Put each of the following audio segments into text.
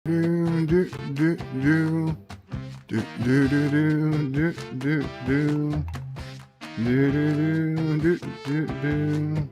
Do do do do do do do do do do do do do do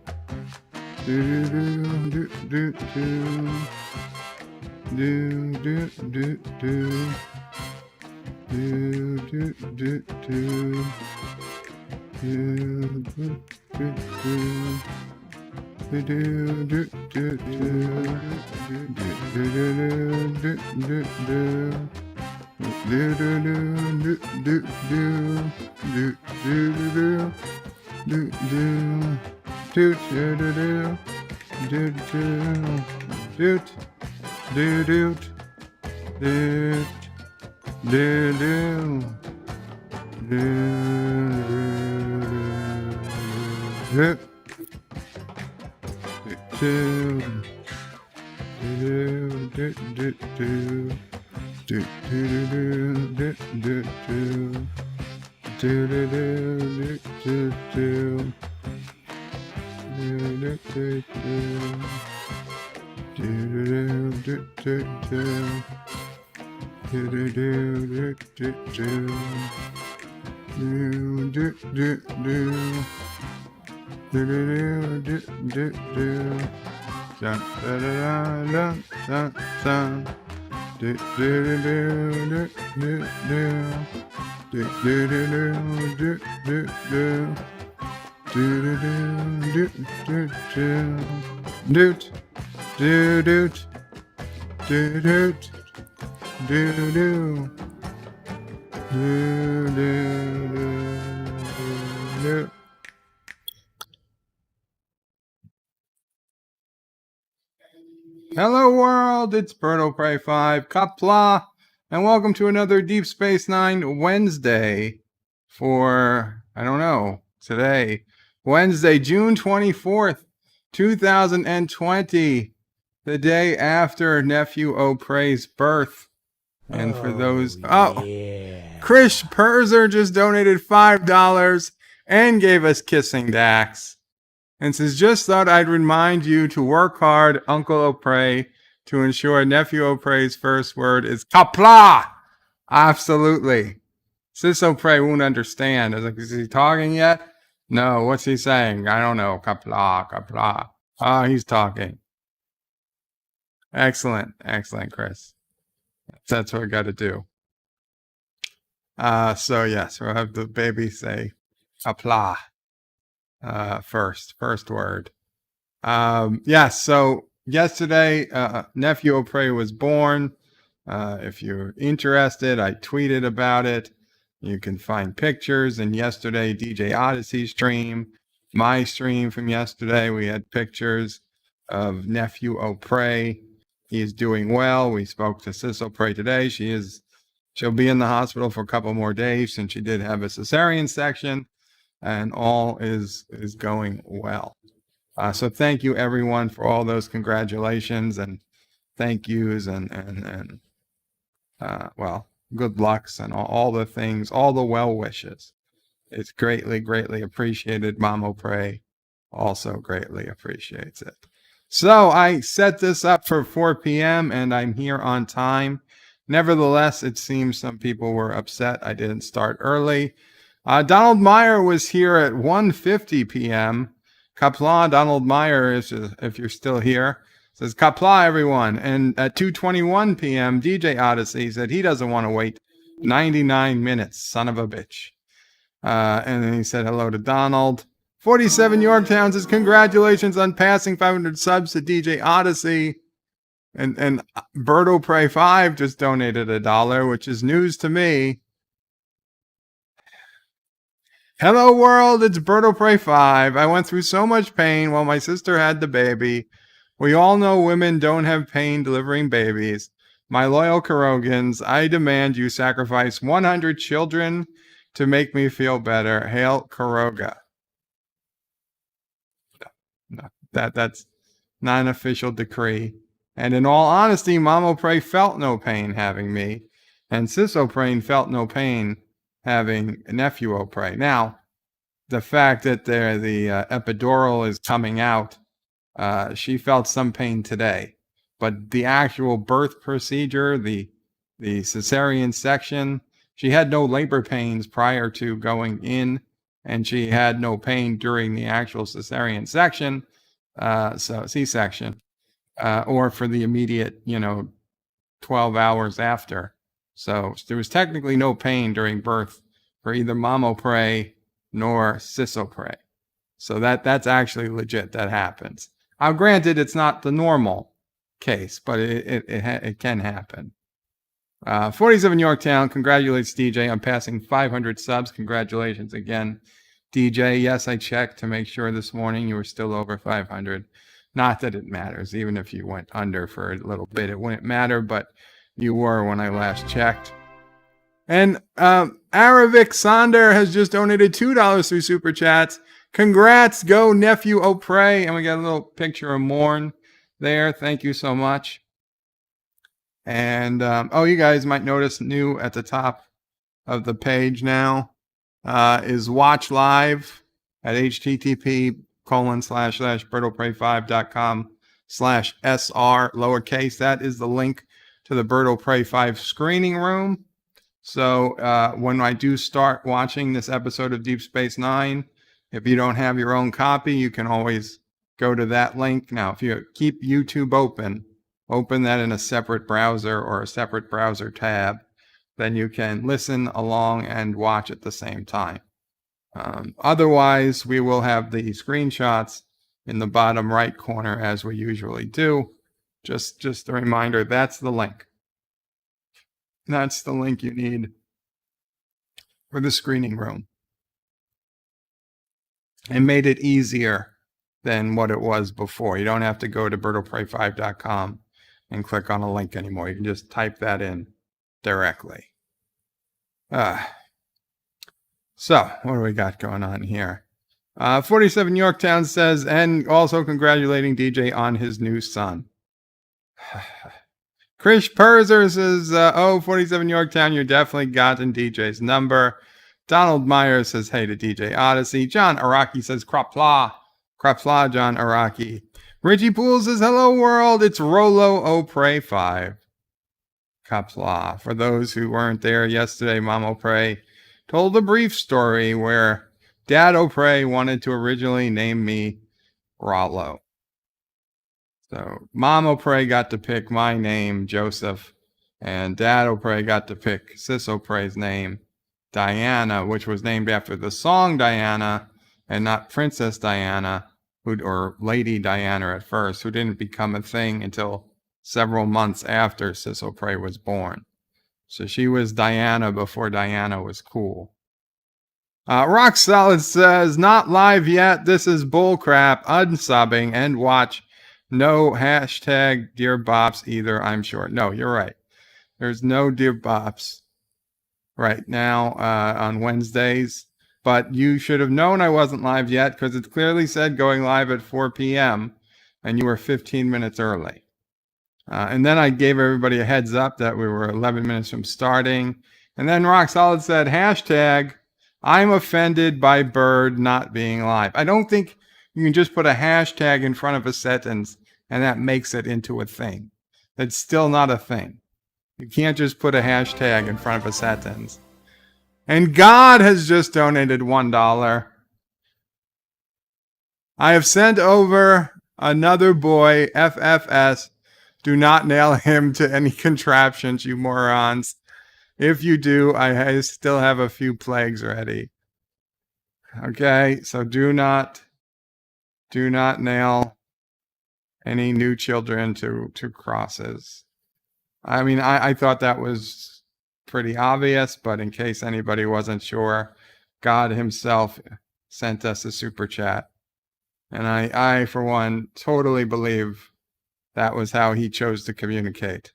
Hello world, it's Birdo Prey 5, Qapla, and welcome to another Deep Space Nine Wednesday for, I don't know, today, Wednesday, June 24th, 2020, the day after Nephew O'Prey's birth. And for those, Chris Perzer just donated $5 and gave us kissing Dax. And says, just thought I'd remind you to work hard, Uncle O'Prey, to ensure Nephew O'Prey's first word is Qapla. Absolutely. Sis O'Prey won't understand. I was like, is he talking yet? No, what's he saying? I don't know. Qapla, Qapla. Ah, he's talking. Excellent, excellent, Chris. That's what we got to do. So yes, we'll have the baby say Qapla. First word. Yes, so yesterday, Nephew O'Prey was born. If you're interested, I tweeted about it. You can find pictures. And yesterday, DJ Odyssey stream, my stream from yesterday, we had pictures of Nephew O'Prey. He's doing well. We spoke to Sis O'Prey today. She'll be in the hospital for a couple more days since she did have a cesarean section. And all is going well. So thank you everyone for all those congratulations and thank yous and well, good lucks and all the things, all the well wishes. It's greatly appreciated. Mom O'Prey also greatly appreciates it. So I set this up for 4 p.m. and I'm here on time. Nevertheless, it seems some people were upset I didn't start early. Donald Meyer was here at 1:50 p.m. Qapla, Donald Meyer, if you're still here, says Qapla, everyone. And at 2:21 p.m., DJ Odyssey said he doesn't want to wait 99 minutes, son of a bitch. And then he said hello to Donald. 47 Yorktown says congratulations on passing 500 subs to DJ Odyssey. And Birdo Prey 5 just donated $1, which is news to me. Hello world, it's Birdo Prey 5. I went through so much pain while my sister had the baby. We all know women don't have pain delivering babies. My loyal Kurogans, I demand you sacrifice 100 children to make me feel better. Hail Kuroga. No, that's not an official decree. And in all honesty, Mom O'Prey felt no pain having me. And Sis O'Prey felt no pain having Nephew O'Prey. Now, the fact that the epidural is coming out, she felt some pain today. but the actual birth procedure, the cesarean section, she had no labor pains prior to going in, and she had no pain during the actual cesarean section, so C-section, or for the immediate, 12 hours after. So there was technically no pain during birth for either Mamopre nor Sisopre. So that's actually legit. That happens. Now, granted, it's not the normal case, but it can happen. 47 Yorktown congratulates DJ on passing 500 subs. Congratulations again, DJ. Yes, I checked to make sure this morning you were still over 500. Not that it matters. Even if you went under for a little bit, it wouldn't matter, but you were when I last checked. And Aravik Sonder has just donated $2 through Super Chats. Congrats, go Nephew O'Prey. And we got a little picture of Morn there. Thank you so much. And, you guys might notice new at the top of the page now is Watch Live at http://BertoPrey5.com/SR lowercase. That is the link to the Berto Prey 5 screening room. So when I do start watching this episode of Deep Space Nine, if you don't have your own copy, you can always go to that link. Now, if you keep YouTube open that in a separate browser or a separate browser tab, then you can listen along and watch at the same time. Otherwise, we will have the screenshots in the bottom right corner as we usually do. Just a reminder, that's the link. That's the link you need for the screening room. It made it easier than what it was before. You don't have to go to BertoPrey5.com and click on a link anymore. You can just type that in directly. So, what do we got going on here? 47 Yorktown says, and also congratulating DJ on his new son. Krish Perzer says, 47 Yorktown, you're definitely gotten DJ's number. Donald Myers says, hey to DJ Odyssey. John Araki says, Qapla. Qapla, John Araki. Richie Poole says, hello world, it's Rolo O'Prey 5. Qapla. For those who weren't there yesterday, Mom O'Prey told a brief story where Dad O'Prey wanted to originally name me Rollo. So Mom O'Prey got to pick my name, Joseph, and Dad O'Prey got to pick Sis O'Prey's name, Diana, which was named after the song Diana and not Princess Diana, or Lady Diana at first, who didn't become a thing until several months after Sis O'Prey was born. So she was Diana before Diana was cool. Rock Solid says, not live yet. This is bullcrap. Unsubbing and watch. No hashtag Dear Bops either, I'm sure. No, you're right. There's no Dear Bops right now on Wednesdays. But you should have known I wasn't live yet because it clearly said going live at 4 p.m. and you were 15 minutes early. And then I gave everybody a heads up that we were 11 minutes from starting. And then Rock Solid said, hashtag, I'm offended by Bird not being live. I don't think you can just put a hashtag in front of a sentence and that makes it into a thing. That's still not a thing. You can't just put a hashtag in front of a sentence. And God has just donated $1. I have sent over another boy, FFS. Do not nail him to any contraptions, you morons. If you do, I still have a few plagues ready. Okay, so do not nail any new children to crosses. I mean, I thought that was pretty obvious, but in case anybody wasn't sure, God himself sent us a super chat. And I for one, totally believe that was how he chose to communicate.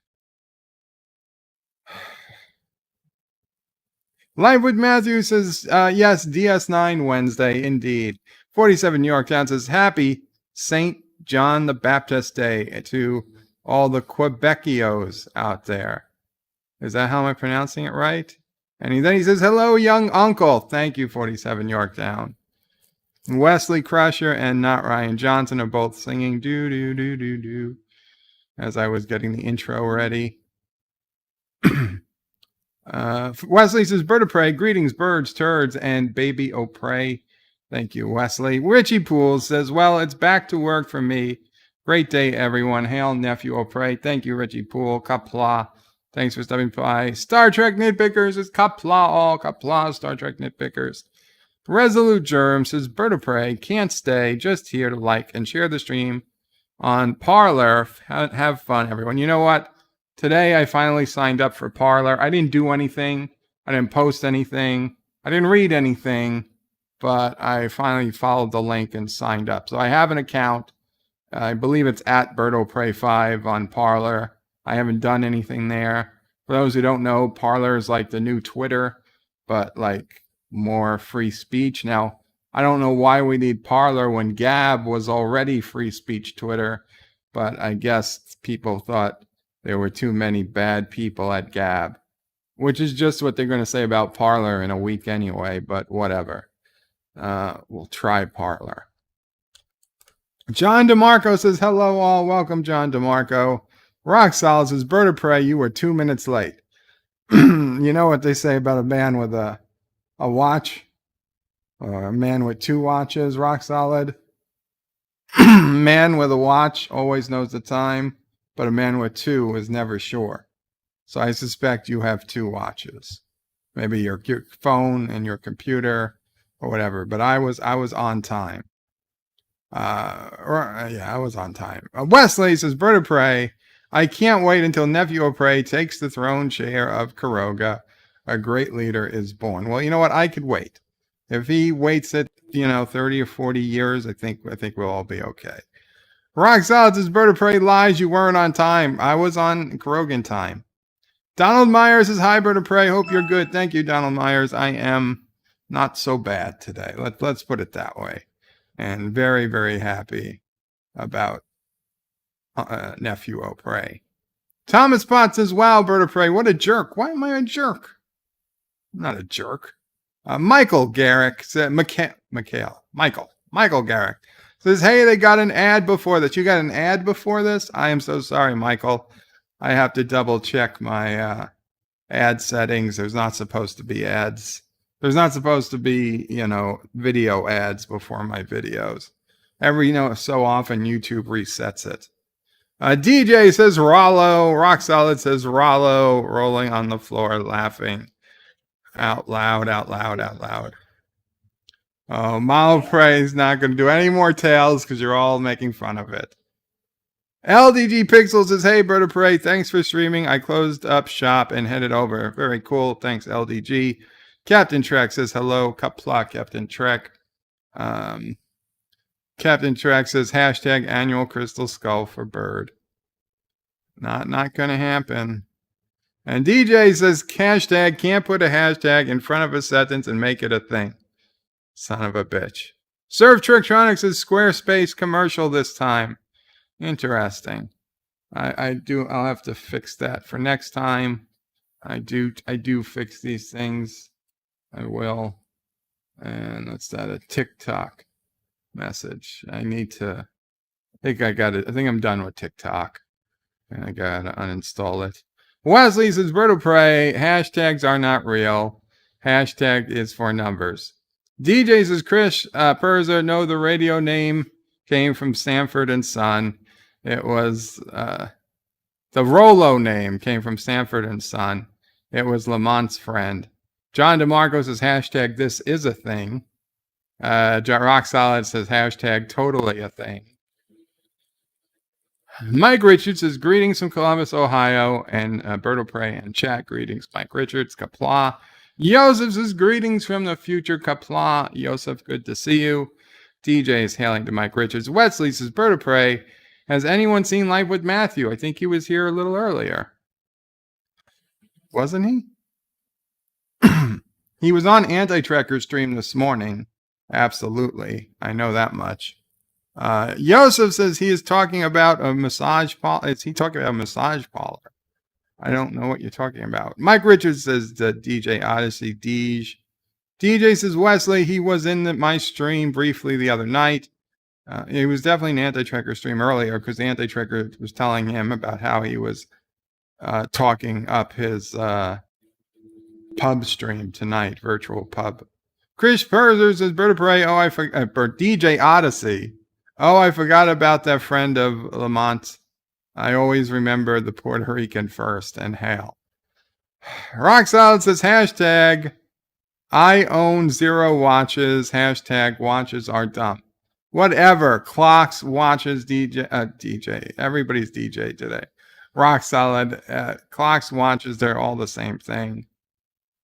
Live with Matthew says, yes, DS9 Wednesday, indeed. 47 New York Town says, happy St. John the Baptist Day to all the Quebecios out there. Is that how I'm pronouncing it right? And then he says, hello, young uncle. Thank you, 47 Yorktown. Wesley Crusher and Not Ryan Johnson are both singing do do do do do. as I was getting the intro ready. Wesley says, Bird of Prey, greetings, birds, turds, and baby o' prey. Thank you, Wesley. Richie Pools says, well, it's back to work for me. Great day, everyone. Hail, nephew o' prey. Thank you, Richie Pool. Qapla. Thanks for stopping by. Star Trek Nitpickers is Qapla all. Qapla, Star Trek Nitpickers. Resolute Germ says, Bird of Prey, can't stay, just here to like and share the stream on Parler. Have fun, everyone. You know what? Today I finally signed up for Parler. I didn't do anything. I didn't post anything. I didn't read anything. But I finally followed the link and signed up. So I have an account. I believe it's at BirdoPrey5 on Parler. I haven't done anything there. For those who don't know, Parler is like the new Twitter, but like more free speech. Now, I don't know why we need Parler when Gab was already free speech Twitter, but I guess people thought there were too many bad people at Gab, which is just what they're going to say about Parler in a week anyway, but whatever. We'll try Parler. John DeMarco says, hello all. Welcome, John DeMarco. Rock Solid says, Bird of Prey, you were 2 minutes late. You know what they say about a man with a watch? Or a man with 2 watches, Rock Solid? Man with a watch always knows the time, but a man with 2 is never sure. So I suspect you have 2 watches. Maybe your phone and your computer or whatever. But I was on time. I was on time. Wesley says, Bird of Prey, I can't wait until Nephew of Prey takes the throne chair of Karoga. A great leader is born. Well, you know what? I could wait. If he waits it, 30 or 40 years, I think we'll all be okay. Rock Solid says, Bird of Prey lies. You weren't on time. I was on Karogan time. Donald Myers says, hi, Bird of Prey. Hope you're good. Thank you, Donald Myers. I am not so bad today. Let's put it that way. And very, very happy about Nephew o' Prey. Thomas Potts says, wow, Bird of Prey, what a jerk. Why am I a jerk? I'm not a jerk. Michael Garrick said, Michael Garrick says, hey, they got an ad before this. You got an ad before this? I am so sorry, Michael. I have to double check my ad settings. There's not supposed to be ads. There's not supposed to be, video ads before my videos. Every, so often YouTube resets it. DJ says Rollo. Rock Solid says Rollo. Rolling on the floor, laughing out loud. Oh, Malo Prey is not going to do any more tales because you're all making fun of it. LDG Pixel says, hey, Bird of Prey, thanks for streaming. I closed up shop and headed over. Very cool. Thanks, LDG. Captain Trek says, hello. Qapla, Captain Trek. Captain Trek says, hashtag annual crystal skull for bird. Not going to happen. And DJ says, hashtag can't put a hashtag in front of a sentence and make it a thing. Son of a bitch. Surf Trictronics says, Squarespace commercial this time. Interesting. I'll have to fix that for next time. I do fix these things. I will. And that's that a TikTok message. I think I'm done with TikTok. And I gotta uninstall it. Wesley says, Bird of Prey, hashtags are not real. Hashtag is for numbers. DJ says, Chris Perza, no, the radio name came from Sanford and Son. It was, the Rollo name came from Sanford and Son. It was Lamont's friend. John DeMarco says, hashtag this is a thing. Rock Solid says, hashtag totally a thing. Mike Richards says, greetings from Columbus, Ohio, and Bird of Prey and chat. Greetings, Mike Richards. Qapla. Yosef says, greetings from the future. Qapla. Yosef, good to see you. DJ is hailing to Mike Richards. Wesley says, Bird of Prey, has anyone seen Live with Matthew? I think he was here a little earlier. Wasn't he? He was on Anti-Trekker stream this morning. Absolutely. I know that much. Yosef says he is talking about a massage parlor. Is he talking about a massage parlor? I don't know what you're talking about. Mike Richards says the DJ Odyssey DJ says, Wesley, he was in my stream briefly the other night. He was definitely an anti-tracker stream earlier because the anti-tracker was telling him about how he was talking up his pub stream tonight, virtual pub. Chris Perzer says, Vedek Bareil, oh, I forgot, DJ Odyssey. Oh, I forgot about that friend of Lamont. I always remember the Puerto Rican first and hail. Rock Solid says, hashtag, I own 0 watches, hashtag, watches are dumb. Whatever, clocks, watches, DJ, everybody's DJ today. Rock Solid, clocks, watches, they're all the same thing.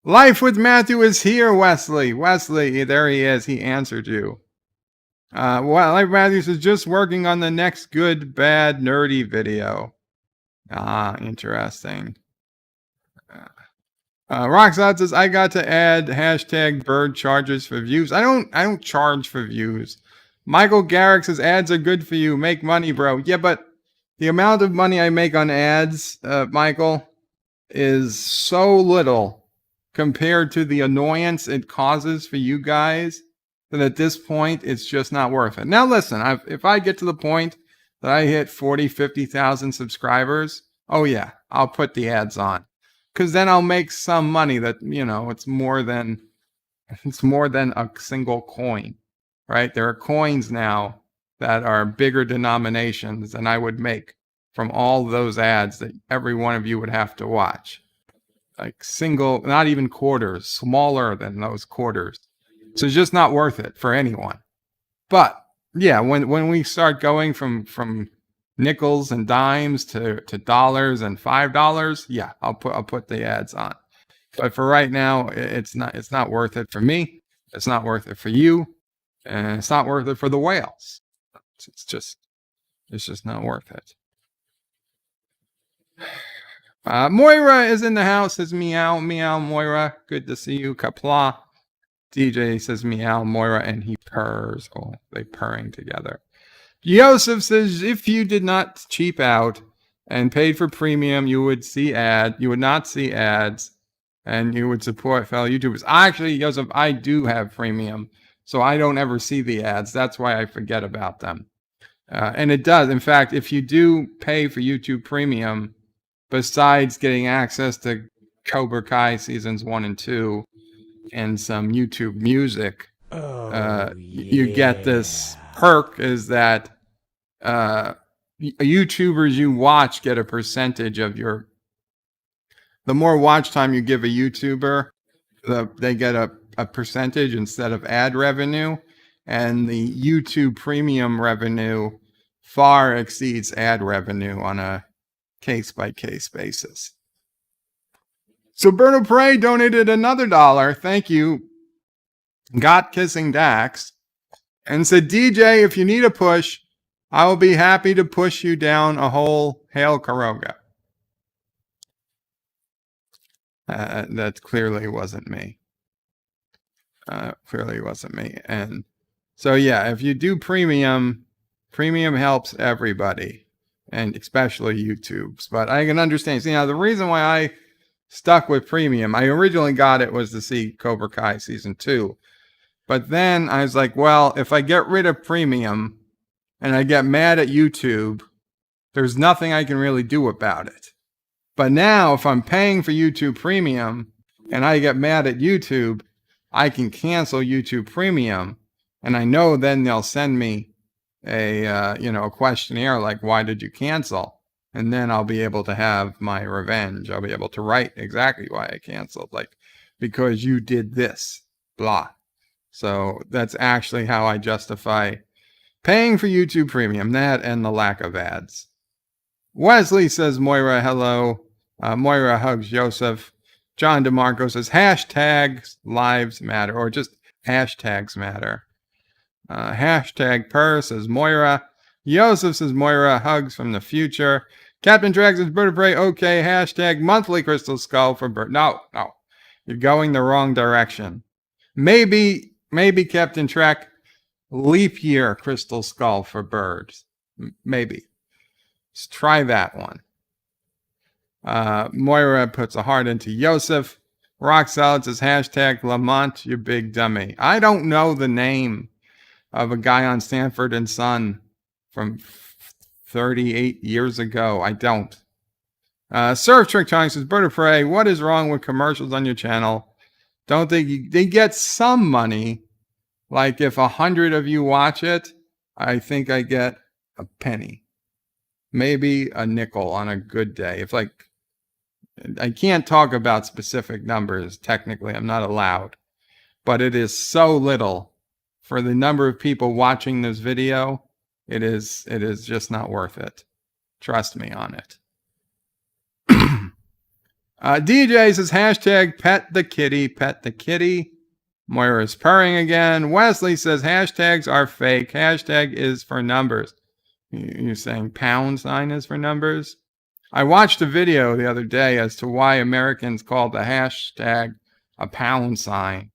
Life with Matthew is here, Wesley. Wesley, there he is. He answered you. Well, Life with Matthew says, just working on the next good, bad, nerdy video. Interesting. Roxanne says, I got to add hashtag bird charges for views. I don't charge for views. Michael Garrick says, ads are good for you. Make money, bro. Yeah, but the amount of money I make on ads, Michael, is so little compared to the annoyance it causes for you guys that at this point, it's just not worth it. Now, listen, if I get to the point that I hit 40, 50,000 subscribers, oh yeah, I'll put the ads on. Because then I'll make some money that, it's more than a single coin, right? There are coins now that are bigger denominations than I would make from all those ads that every one of you would have to watch. Like single, not even quarters, smaller than those quarters. So it's just not worth it for anyone. But yeah, when we start going from nickels and dimes to dollars and $5, yeah, I'll put the ads on. But for right now, it's not worth it for me. It's not worth it for you, and it's not worth it for the whales. It's just not worth it. Moira is in the house. Says meow meow Moira. Good to see you. Qapla. DJ says meow Moira, and he purrs. Oh, they purring together. Joseph says, if you did not cheap out and paid for premium, you would not see ads, and you would support fellow YouTubers. Actually, Joseph, I do have premium, so I don't ever see the ads. That's why I forget about them. And it does. In fact, if you do pay for YouTube Premium, besides getting access to Cobra Kai seasons 1 and 2 and some YouTube music, you get this perk is that YouTubers you watch get a percentage of the more watch time you give a YouTuber, they get a percentage instead of ad revenue, and the YouTube Premium revenue far exceeds ad revenue on a case-by-case basis. So Vedek Bareil donated another $1. Thank you. Got Kissing Dax. And said, DJ, if you need a push, I will be happy to push you down a whole Hail Karoga. That clearly wasn't me. And so, yeah, if you do premium helps everybody, and especially YouTube's. But I can understand. See, now, the reason why I stuck with premium, I originally got it was to see Cobra Kai season 2. But then I was like, well, if I get rid of premium and I get mad at YouTube, there's nothing I can really do about it. But now if I'm paying for YouTube Premium and I get mad at YouTube, I can cancel YouTube Premium. And I know then they'll send me a questionnaire like, why did you cancel? And then I'll be able to have my revenge. I'll be able to write exactly why I canceled. Like, because you did this, blah. So that's actually how I justify paying for YouTube Premium, that and the lack of ads. Wesley says, Moira, hello. Moira hugs Joseph. John DeMarco says, hashtags lives matter, or just hashtags matter. Hashtag purr says Moira. Joseph says, Moira hugs from the future. Captain Drag says, Vedek Bareil, okay. Hashtag monthly crystal skull for bird. No. You're going the wrong direction. Maybe Captain Trek, leap year crystal skull for birds. Maybe. Let's try that one. Moira puts a heart into Joseph. Rock Solid says, hashtag Lamont, you big dummy. I don't know the name. of a guy on Sanford and Son from 38 years ago. I don't. Surf Trick Chong says, Bird of Prey, what is wrong with commercials on your channel? Don't they get some money? Like if 100 of you watch it, I think I get a penny, maybe a nickel on a good day. If like, I can't talk about specific numbers. Technically, I'm not allowed, but it is so little for the number of people watching this video. It is just not worth it. Trust me on it. DJ says hashtag pet the kitty, pet the kitty. Moira's purring again. Wesley says hashtags are fake. Hashtag is for numbers. You're saying pound sign is for numbers? I watched a video the other day as to why Americans called the hashtag a pound sign.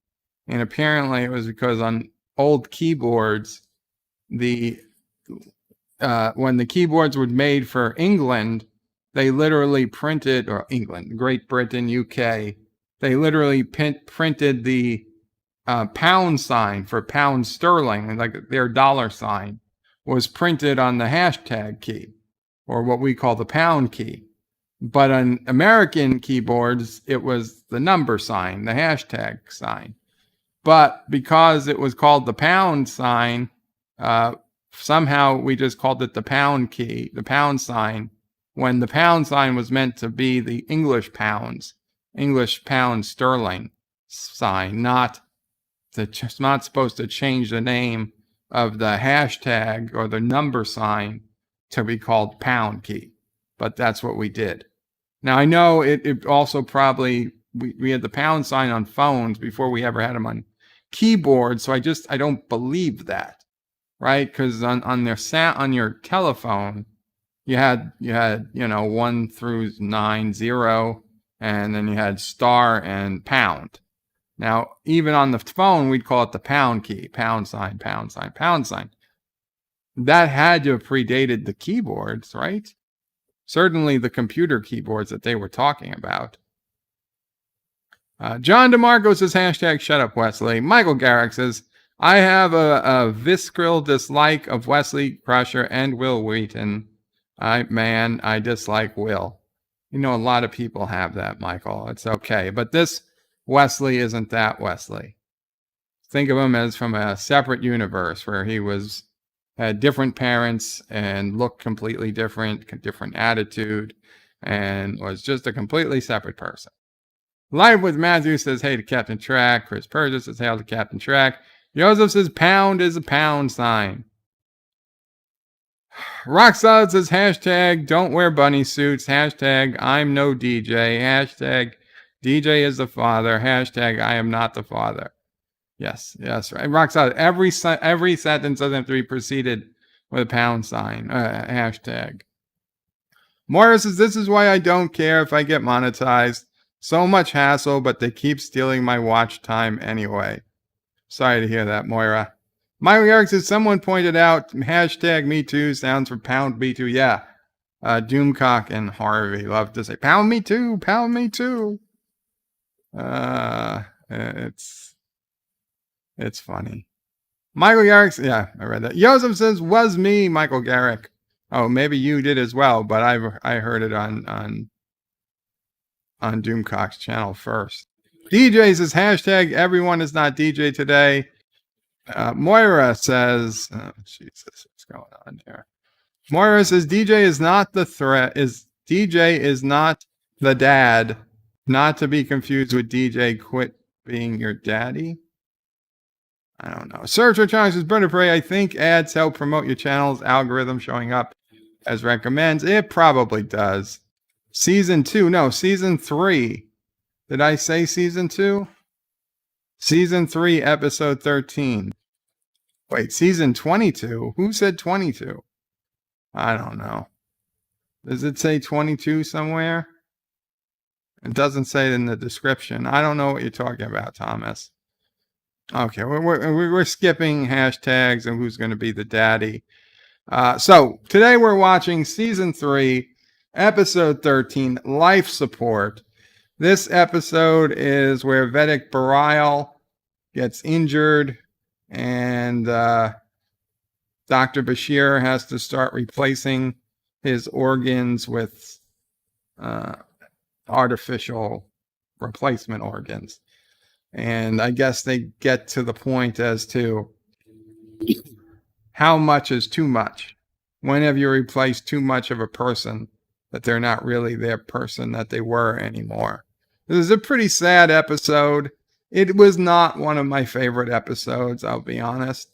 And apparently it was because on old keyboards, when the keyboards were made for England, they literally printed, or England, Great Britain, UK, they literally printed the pound sign for pound sterling, like their dollar sign was printed on the hashtag key, or what we call the pound key. But on American keyboards, it was the number sign, the hashtag sign. But because it was called the pound sign, somehow we just called it the pound key, the pound sign, when the pound sign was meant to be the English pounds, English pound sterling sign, not supposed to change the name of the hashtag or the number sign to be called pound key. But that's what we did. Now I know it also probably, we had the pound sign on phones before we ever had them on keyboards. So I don't believe that, right? Because on your telephone, you had 1 through 9, 0, and then you had star and pound. Now, even on the phone, we'd call it the pound key, pound sign, pound sign, pound sign. That had to have predated the keyboards, right? Certainly the computer keyboards that they were talking about. John DeMarco says, hashtag shut up, Wesley. Michael Garrick says, I have a visceral dislike of Wesley Crusher and Will Wheaton. I dislike Will. You know, a lot of people have that, Michael. It's okay. But this Wesley isn't that Wesley. Think of him as from a separate universe where he had different parents and looked completely different attitude, and was just a completely separate person. Live with Matthew says, hey to Captain Track. Chris Purges says, hail to Captain Track. Joseph says, pound is a pound sign. Rock Solid says, hashtag don't wear bunny suits. Hashtag I'm no DJ. Hashtag DJ is the father. Hashtag I am not the father. Yes, right. Rock Solid. Every sentence doesn't have to be preceded with a pound sign. Hashtag. Morris says, this is why I don't care if I get monetized. So much hassle, but they keep stealing my watch time anyway. Sorry to hear that, Moira. Michael Eric says, someone pointed out, hashtag me too sounds for pound me too. Yeah. Doomcock and Harvey love to say, pound me too, pound me too. It's funny. Michael Garrick, yeah, I read that. Joseph says, was me, Michael Garrick. Oh, maybe you did as well, but I heard it on Doomcock's channel first. DJ says, hashtag everyone is not DJ today. Moira says, oh, Jesus, what's going on here? Moira says, DJ is not the threat. DJ is not the dad. Not to be confused with DJ quit being your daddy. I don't know. Search for channels says, Bird of Prey, I think ads help promote your channel's algorithm showing up as recommends. It probably does. Season 2. No, Season 3. Did I say Season 2? Season 3, Episode 13. Wait, Season 22? Who said 22? I don't know. Does it say 22 somewhere? It doesn't say it in the description. I don't know what you're talking about, Thomas. Okay, we're skipping hashtags and who's going to be the daddy. So today we're watching Season 3, Episode 13, Life Support. This episode is where Vedek Bareil gets injured and Dr. Bashir has to start replacing his organs with artificial replacement organs. And I guess they get to the point as to how much is too much. When have you replaced too much of a person that they're not really their person that they were anymore? This is a pretty sad episode. It was not one of my favorite episodes, I'll be honest.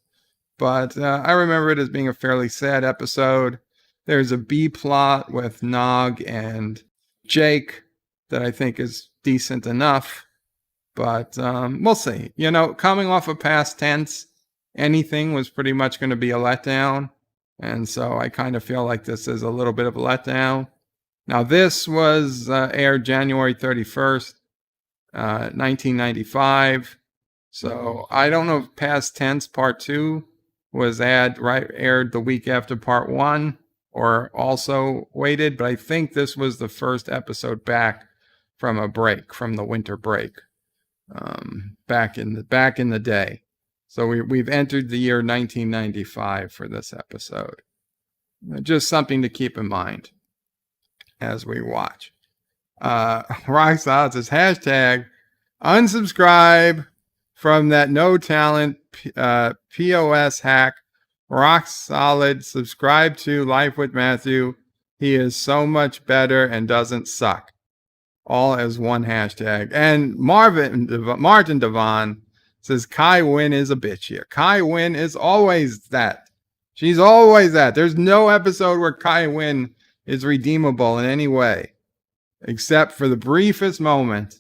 But I remember it as being a fairly sad episode. There's a B plot with Nog and Jake that I think is decent enough. But we'll see. You know, coming off of past tense, anything was pretty much going to be a letdown. And so I kind of feel like this is a little bit of a letdown. Now, this was aired January 31st, 1995. So I don't know if past tense part 2 was aired the week after part 1 or also waited. But I think this was the first episode back from a break, from the winter break. Back in the day. So we've entered the year 1995 for this episode. Just something to keep in mind as we watch. Roxanne says hashtag unsubscribe from that no talent POS hack. Rock solid. Subscribe to Life with Matthew. He is so much better and doesn't suck. All as one hashtag. And Martin Devon says Kai Wynn is a bitch here. Kai Wynn is always that. She's always that. There's no episode where Kai Wynn is redeemable in any way, except for the briefest moment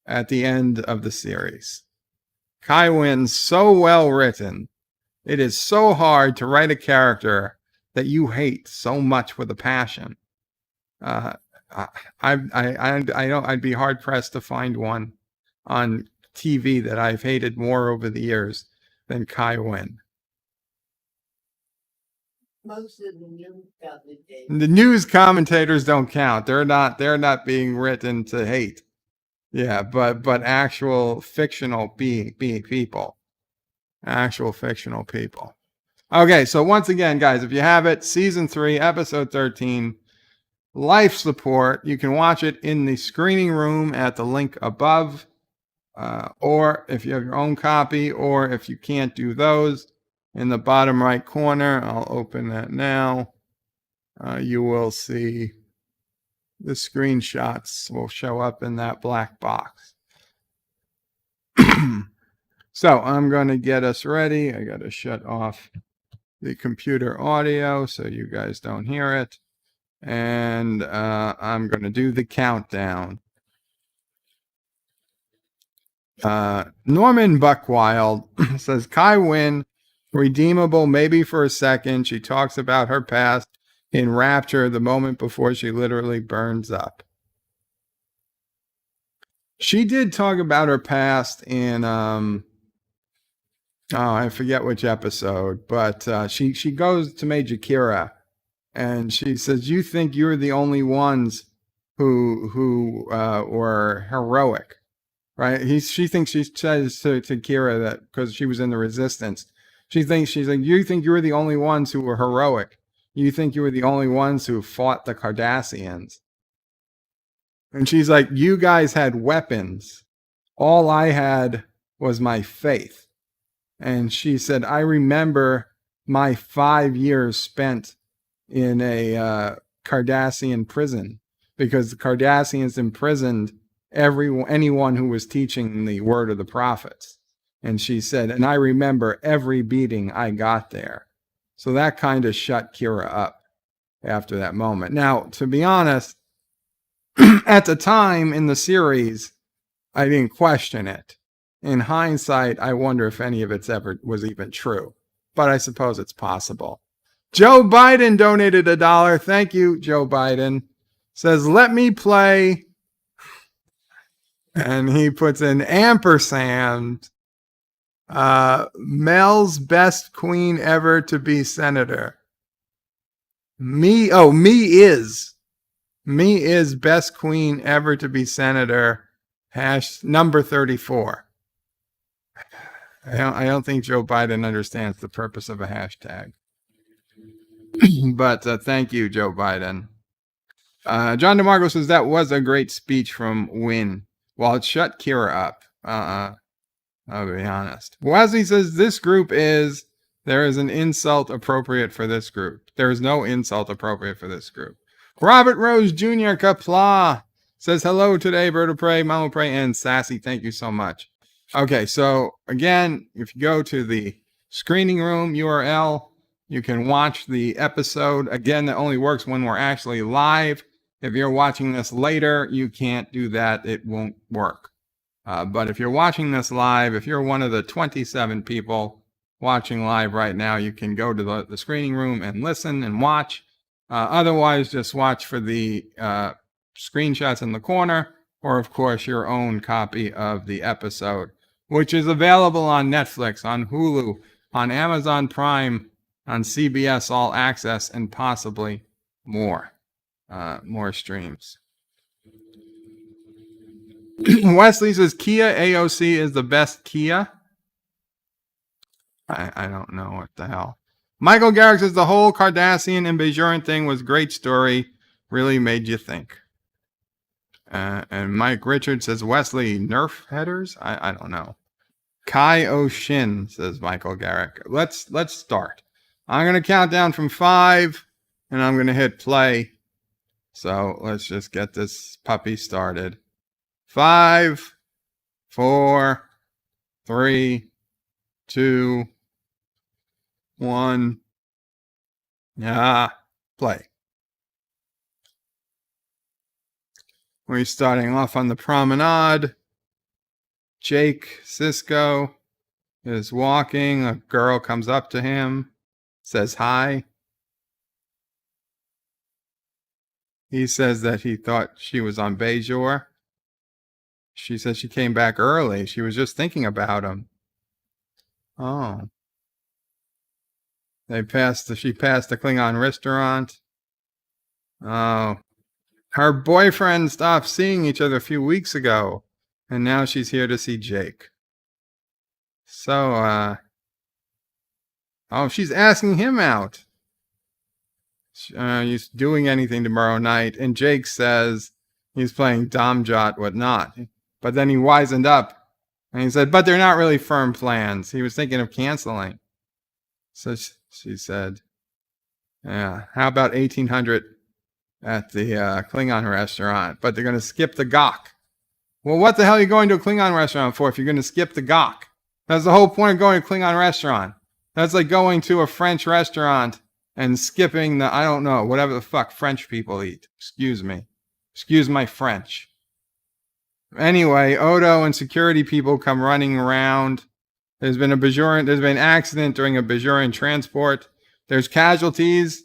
at the end of the series. Kai Wynn's so well written. It is so hard to write a character that you hate so much with a passion. I'd be hard pressed to find one on TV that I've hated more over the years than Kai Wynn. Most of the news commentators. The news commentators don't count. They're not being written to hate. Yeah, but actual fictional people. Actual fictional people. Okay, so once again, guys, if you have it, season 3, episode 13. Life support. You can watch it in the screening room at the link above, or if you have your own copy, or if you can't do those, in the bottom right corner, I'll open that now. You will see the screenshots will show up in that black box. So I'm going to get us ready. I got to shut off the computer audio so you guys don't hear it. And I'm going to do the countdown. Norman Buckwild says, Kai Wynn, redeemable maybe for a second. She talks about her past in Rapture the moment before she literally burns up. She did talk about her past in, I forget which episode, but she goes to Major Kira. And she says, you think you're the only ones who were heroic, right? She thinks she says to Kira that because she was in the resistance, she's like, you think you were the only ones who were heroic. You think you were the only ones who fought the Cardassians. And she's like, you guys had weapons. All I had was my faith. And she said, I remember my 5 years spent in a Cardassian prison, because the Cardassians imprisoned anyone who was teaching the word of the prophets. And she said, and I remember every beating I got there. So that kind of shut Kira up after that moment. Now, to be honest, at the time in the series, I didn't question it. In hindsight, I wonder if any of it ever was even true. But I suppose it's possible. Joe Biden donated $1. Thank you, Joe Biden. Says, let me play. And he puts an ampersand. Mel's best queen ever to be senator. Me is best queen ever to be senator. Number 34. I don't think Joe Biden understands the purpose of a hashtag. But thank you, Joe Biden. John DeMarco says that was a great speech from Win. Well, it shut Kira up. I'll be honest. Wesley says this group is, there is an insult appropriate for this group. There is no insult appropriate for this group. Robert Rose Jr. Qapla says hello today, Bird of Prey, Mama Prey, and Sassy. Thank you so much. Okay, so again, if you go to the screening room URL, you can watch the episode. Again, that only works when we're actually live. If you're watching this later, you can't do that. It won't work. But if you're watching this live, if you're one of the 27 people watching live right now, you can go to the screening room and listen and watch. Otherwise, just watch for the screenshots in the corner, or of course, your own copy of the episode, which is available on Netflix, on Hulu, on Amazon Prime, on CBS All Access, and possibly more streams. Wesley says Kia AOC is the best Kia. I don't know what the hell. Michael Garrick says the whole Cardassian and Bajoran thing was great story. Really made you think. And Mike Richards says Wesley Nerf headers. I don't know. Kai O'Shin says Michael Garrick. Let's start. I'm gonna count down from 5, and I'm gonna hit play. So let's just get this puppy started. 5, 4, 3, 2, 1. Play. We're starting off on the promenade. Jake Sisko is walking. A girl comes up to him, says hi. He says that he thought she was on Bajor. She says she came back early. She was just thinking about him. Oh. She passed the Klingon restaurant. Oh. Her boyfriend stopped seeing each other a few weeks ago, and now she's here to see Jake. So, oh, she's asking him out. He's doing anything tomorrow night, and Jake says he's playing Domjot, whatnot. But then he wisened up, and he said, but they're not really firm plans. He was thinking of canceling. So she said, yeah, how about 1800 at the Klingon restaurant? But they're going to skip the Gok. Well, what the hell are you going to a Klingon restaurant for if you're going to skip the Gok? That's the whole point of going to a Klingon restaurant. That's like going to a French restaurant and skipping the, I don't know, whatever the fuck French people eat. Excuse me. Excuse my French. Anyway, Odo and security people come running around. There's been an accident during a Bajoran transport. There's casualties.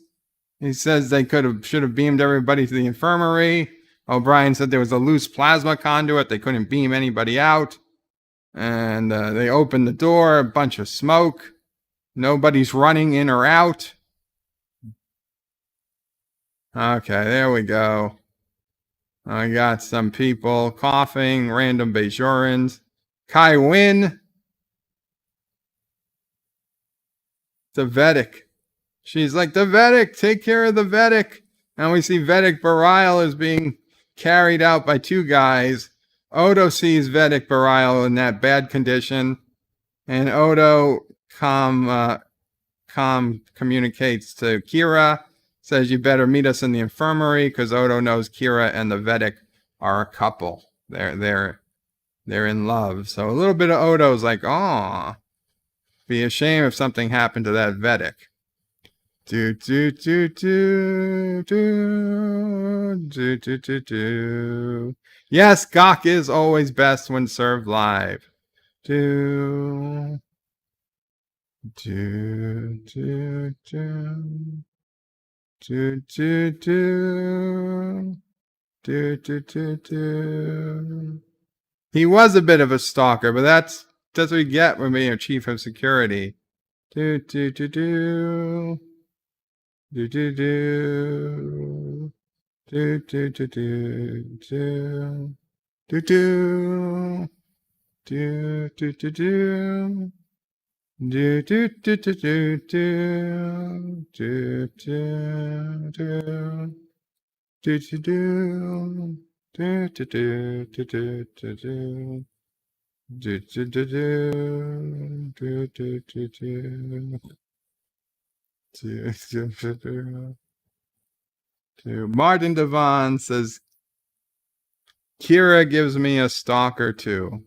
He says they should have beamed everybody to the infirmary. O'Brien said there was a loose plasma conduit. They couldn't beam anybody out. And they opened the door, a bunch of smoke. Nobody's running in or out. Okay, there we go. I got some people coughing, random Bajorans. Kai Wynn. The Vedek. She's like, the Vedek, take care of the Vedek. And we see Vedek Bareil is being carried out by 2 guys. Odo sees Vedek Bareil in that bad condition. And Odo communicates to Kira, says you better meet us in the infirmary, because Odo knows Kira and the Vedek are a couple. They're in love. So a little bit of Odo's like, oh, be a shame if something happened to that Vedek. Do do do do do do do do do. Yes, Gok is always best when served live. Do do do do. Do do do do do do do. He was a bit of a stalker, but that's what you get when being a chief of security. Do do do do do do do do do do do do do do do do do do. Do do do do do do do do do do do do do do do do do do do. Do, do, do, do, do, do, do, do. Do, do, do, do. Do. Martin Devon says, Kira gives me a stalker too.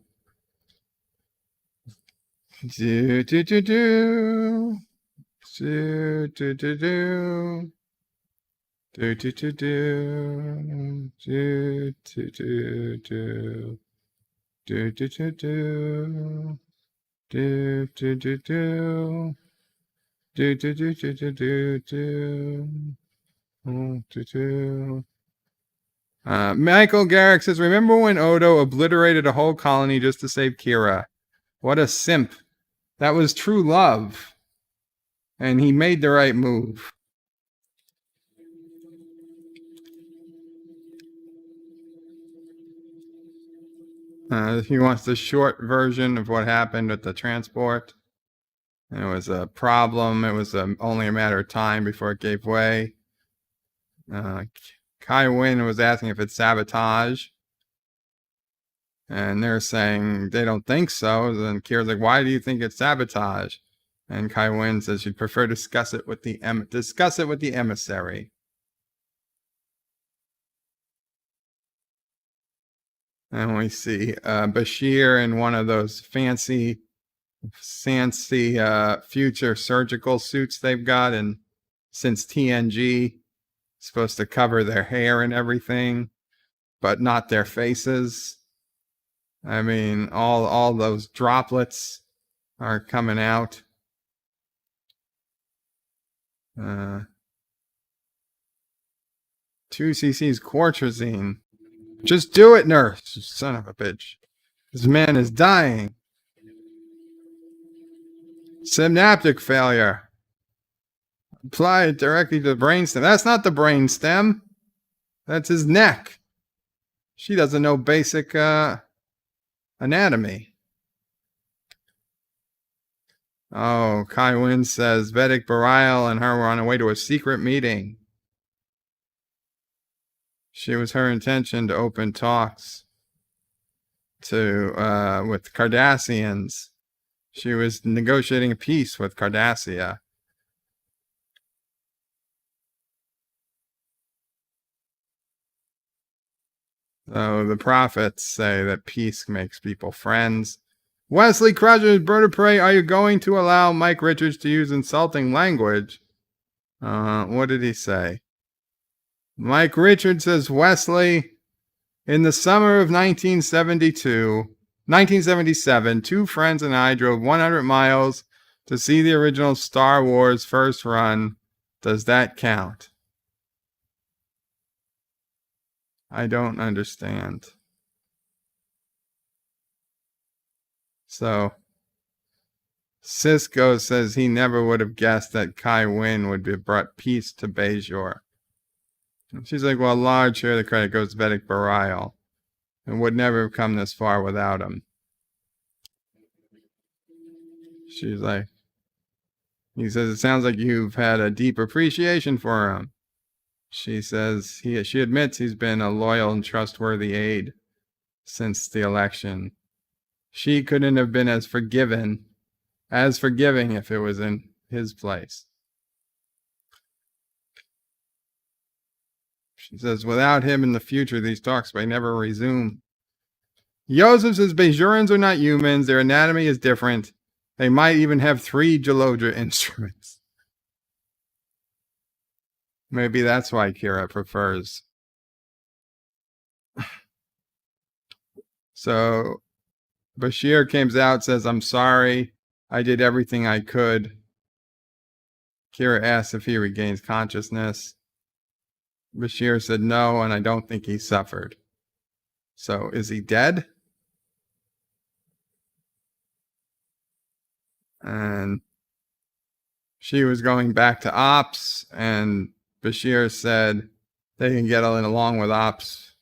Do, do, do, do. Do, do, do, do. Do, do, do, do. Do, do, do, do. Do, do, do, do. Do, do, do, do. Do, do, do, do, do, do, do. Do, do. Michael Garrick says, remember when Odo obliterated a whole colony just to save Kira? What a simp. That was true love. And he made the right move. He wants the short version of what happened with the transport. It was a problem. It was only a matter of time before it gave way. Kai Wynn was asking if it's sabotage. And they're saying they don't think so. Then Kira's like, why do you think it's sabotage? And Kai Wynn says she'd prefer to discuss it with the emissary. And we see Bashir in one of those fancy future surgical suits they've got, and since TNG, supposed to cover their hair and everything, but not their faces. I mean, all those droplets are coming out. 2cc's Quartrazine. Just do it, nurse, son of a bitch. This man is dying. Synaptic failure. Apply it directly to the brainstem. That's not the brainstem. That's his neck. She doesn't know basic anatomy. Oh, Kai Wynn says Vedek Bareil and her were on their way to a secret meeting. She was her intention to open talks with Cardassians. She was negotiating a peace with Cardassia. So the prophets say that peace makes people friends. Wesley Crutchers, Bird of Prey, are you going to allow Mike Richards to use insulting language? What did he say? Mike Richards says, Wesley, in the summer of 1977, two friends and I drove 100 miles to see the original Star Wars first run. Does that count? I don't understand. So, Cisco says he never would have guessed that Kai Wynn would have brought peace to Bajor. And she's like, well, a large share of the credit goes to Vedek Bareil, and would never have come this far without him. She's like, he says, it sounds like you've had a deep appreciation for him. She says, she admits he's been a loyal and trustworthy aide since the election. She couldn't have been as forgiving if it was in his place. She says, without him in the future, these talks may never resume. Joseph says, Bajorans are not humans. Their anatomy is different. They might even have 3 Jalodra instruments. Maybe that's why Kira prefers. So Bashir comes out, says, I'm sorry. I did everything I could. Kira asks if he regains consciousness. Bashir said no, and I don't think he suffered. So is he dead? And she was going back to Ops, and Bashir said they can get along with Ops.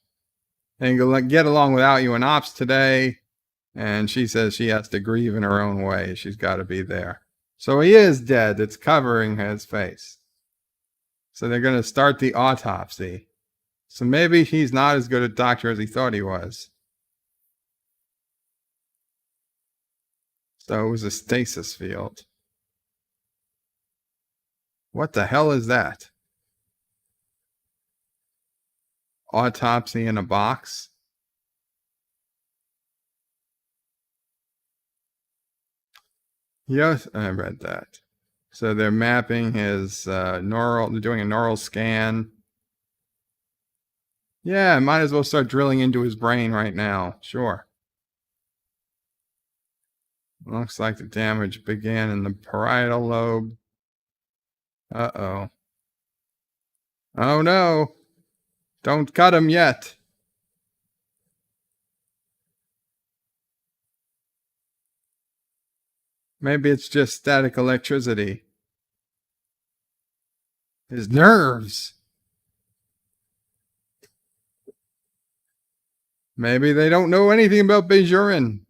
They can get along without you in Ops today. And she says she has to grieve in her own way. She's got to be there. So he is dead. It's covering his face. So they're going to start the autopsy. So maybe he's not as good a doctor as he thought he was. So it was a stasis field. What the hell is that? Autopsy in a box? Yes, I read that. So they're mapping his neural, they're doing a neural scan. Yeah, might as well start drilling into his brain right now. Sure. Looks like the damage began in the parietal lobe. Uh-oh. Oh no! Don't cut him yet! Maybe it's just static electricity. His nerves! Maybe they don't know anything about Bajoran.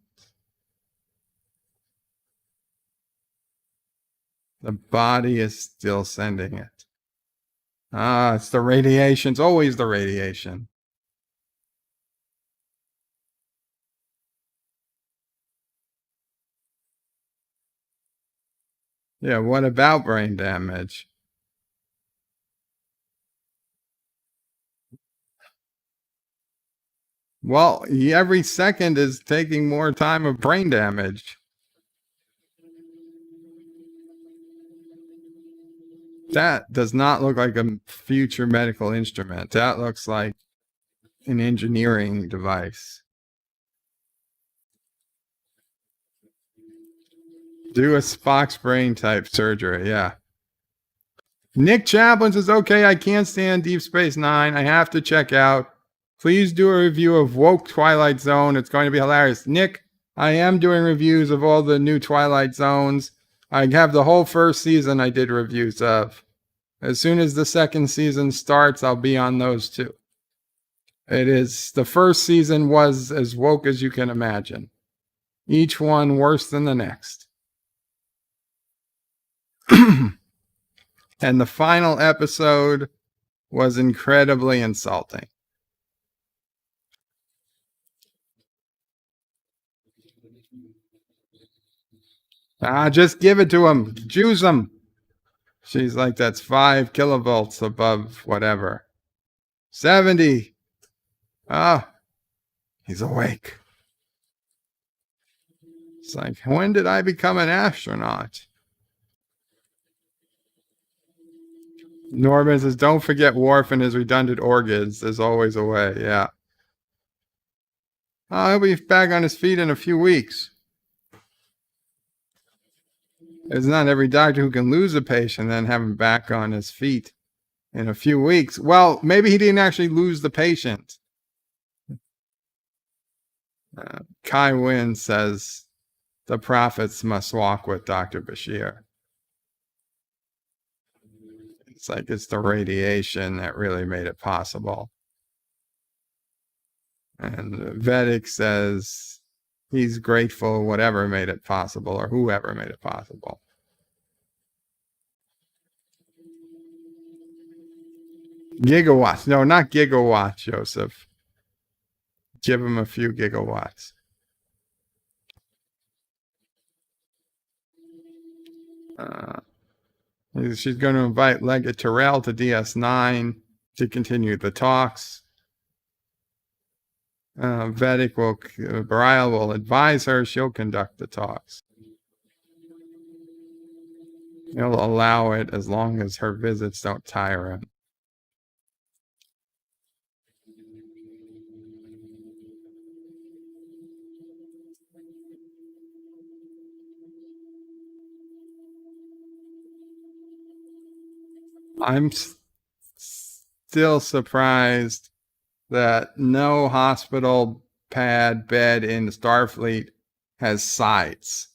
The body is still sending it. Ah, it's the radiation. It's always the radiation. Yeah, what about brain damage? Well, every second is taking more time of brain damage. That does not look like a future medical instrument. That looks like an engineering device. Do a Spock's brain type surgery, yeah. Nick Chaplin says, okay, I can't stand Deep Space Nine. I have to check out. Please do a review of Woke Twilight Zone. It's going to be hilarious. Nick, I am doing reviews of all the new Twilight Zones. I have the whole first season I did reviews of. As soon as the second season starts, I'll be on those too. It is, the first season was as woke as you can imagine. Each one worse than the next. And the final episode was incredibly insulting. Just give it to him. Juice him. She's like, that's 5 kilovolts above whatever. 70. Ah, he's awake. It's like, when did I become an astronaut? Norman says, don't forget Worf and his redundant organs. There's always a way, yeah. He'll be back on his feet in a few weeks. It's not every doctor who can lose a patient and then have him back on his feet in a few weeks. Well, maybe he didn't actually lose the patient. Kai Wynn says, the prophets must walk with Dr. Bashir. It's like it's the radiation that really made it possible. And Vedek says he's grateful whatever made it possible or whoever made it possible. Gigawatts. No, not gigawatts, Joseph. Give him a few gigawatts. She's going to invite Legate Terrell to DS9 to continue the talks. Vedek Bareil will advise her. She'll conduct the talks. He'll allow it as long as her visits don't tire him. I'm still surprised that no hospital bed in the Starfleet has sides.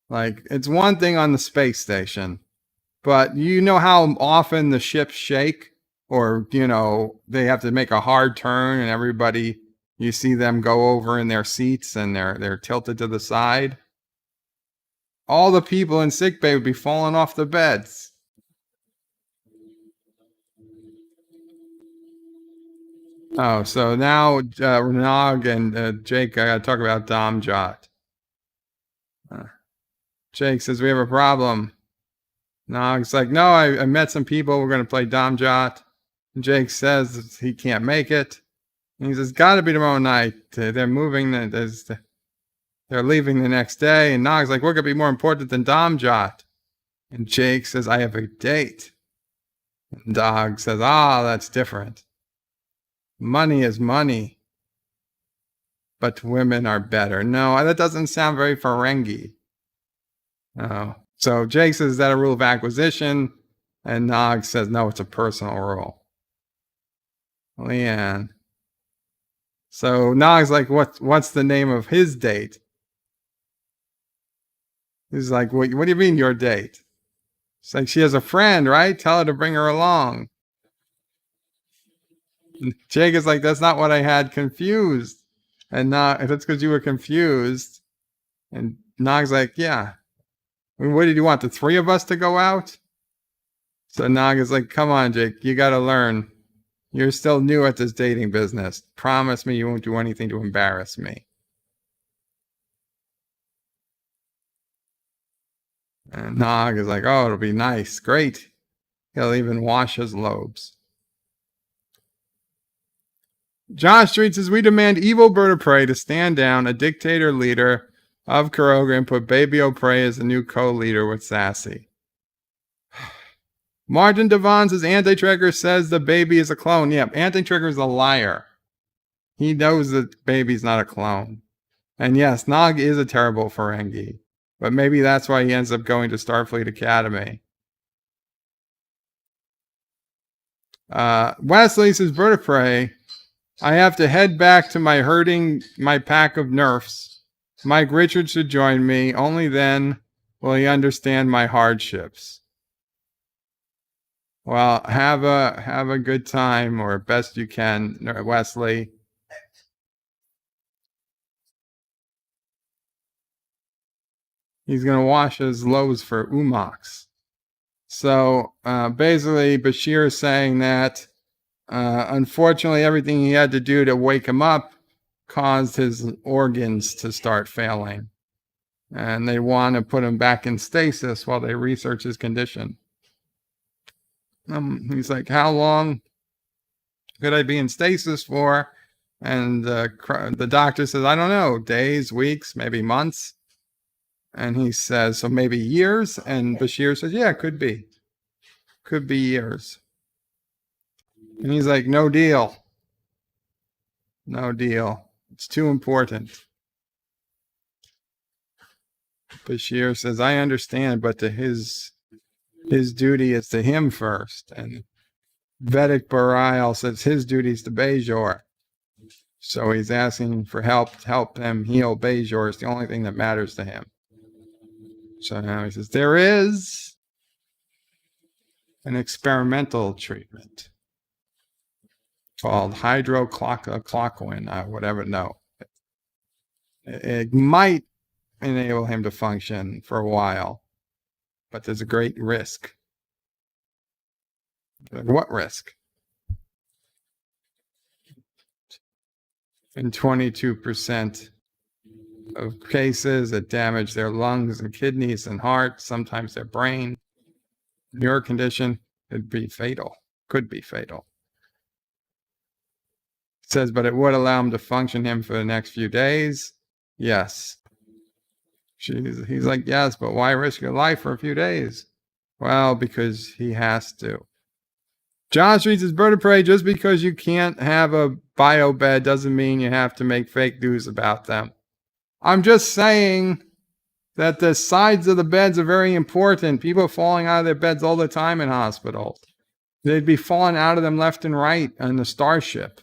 Like, it's one thing on the space station, but you know how often the ships shake? Or, you know, they have to make a hard turn and everybody You see them go over in their seats and they're tilted to the side. All the people in sickbay would be falling off the beds. Oh, so now Nog and Jake, I gotta talk about Dom Jot. Jake says, we have a problem. Nog's like, no, I met some people. We're going to play Dom Jot. Jake says he can't make it. And he says, got to be tomorrow night. They're moving. They're leaving the next day. And Nog's like, what could be more important than Dom Jot? And Jake says, I have a date. And Dog says, that's different. Money is money. But women are better. No, that doesn't sound very Ferengi. Oh. So Jake says, is that a rule of acquisition? And Nog says, no, it's a personal rule. Leanne. So Nog's like, what's the name of his date? He's like, what do you mean your date? It's like, she has a friend, right? Tell her to bring her along. Jake is like, that's not what I had confused. And Nog, that's because you were confused. And Nog's like, yeah. I mean, what did you want, the three of us to go out? So Nog is like, come on, Jake, you got to learn. You're still new at this dating business. Promise me you won't do anything to embarrass me. And Nog is like, oh, it'll be nice. Great. He'll even wash his lobes. Josh Street says, we demand evil bird of prey to stand down, a dictator leader of Kuroga, and put Baby O'Prey as the new co-leader with Sassy. Martin Devon says, Anti-Trigger says the baby is a clone. Yeah, Anti-Trigger's a liar. He knows that baby's not a clone. And yes, Nog is a terrible Ferengi. But maybe that's why he ends up going to Starfleet Academy. Wesley says, bird of prey, I have to head back to herding my pack of nerfs. Mike Richards should join me. Only then will he understand my hardships. Well, have a good time, or best you can, Wesley. He's going to wash his loaves for Umox. So basically, Bashir is saying that unfortunately, everything he had to do to wake him up caused his organs to start failing. And they want to put him back in stasis while they research his condition. He's like, how long could I be in stasis for? And the doctor says, I don't know, days, weeks, maybe months. And he says, so maybe years? And Bashir says, yeah, could be. Could be years. And he's like, no deal. No deal. It's too important. Bashir says, I understand, but to his duty is to him first. And Vedek Bareil says his duty is to Bajor. So he's asking for help to help them heal Bajor. It's the only thing that matters to him. So now he says, there is an experimental treatment called hydrochloroquine, whatever. No. It might enable him to function for a while, but there's a great risk. What risk? In 22% of cases, it damaged their lungs and kidneys and heart, sometimes their brain. Your condition could be fatal. Could be fatal. It says, but it would allow him to function for the next few days. Yes. He's like, yes, but why risk your life for a few days? Well, because he has to. Josh reads his bird of prey, just because you can't have a bio bed doesn't mean you have to make fake news about them. I'm just saying that the sides of the beds are very important. People are falling out of their beds all the time in hospitals. They'd be falling out of them left and right on the starship.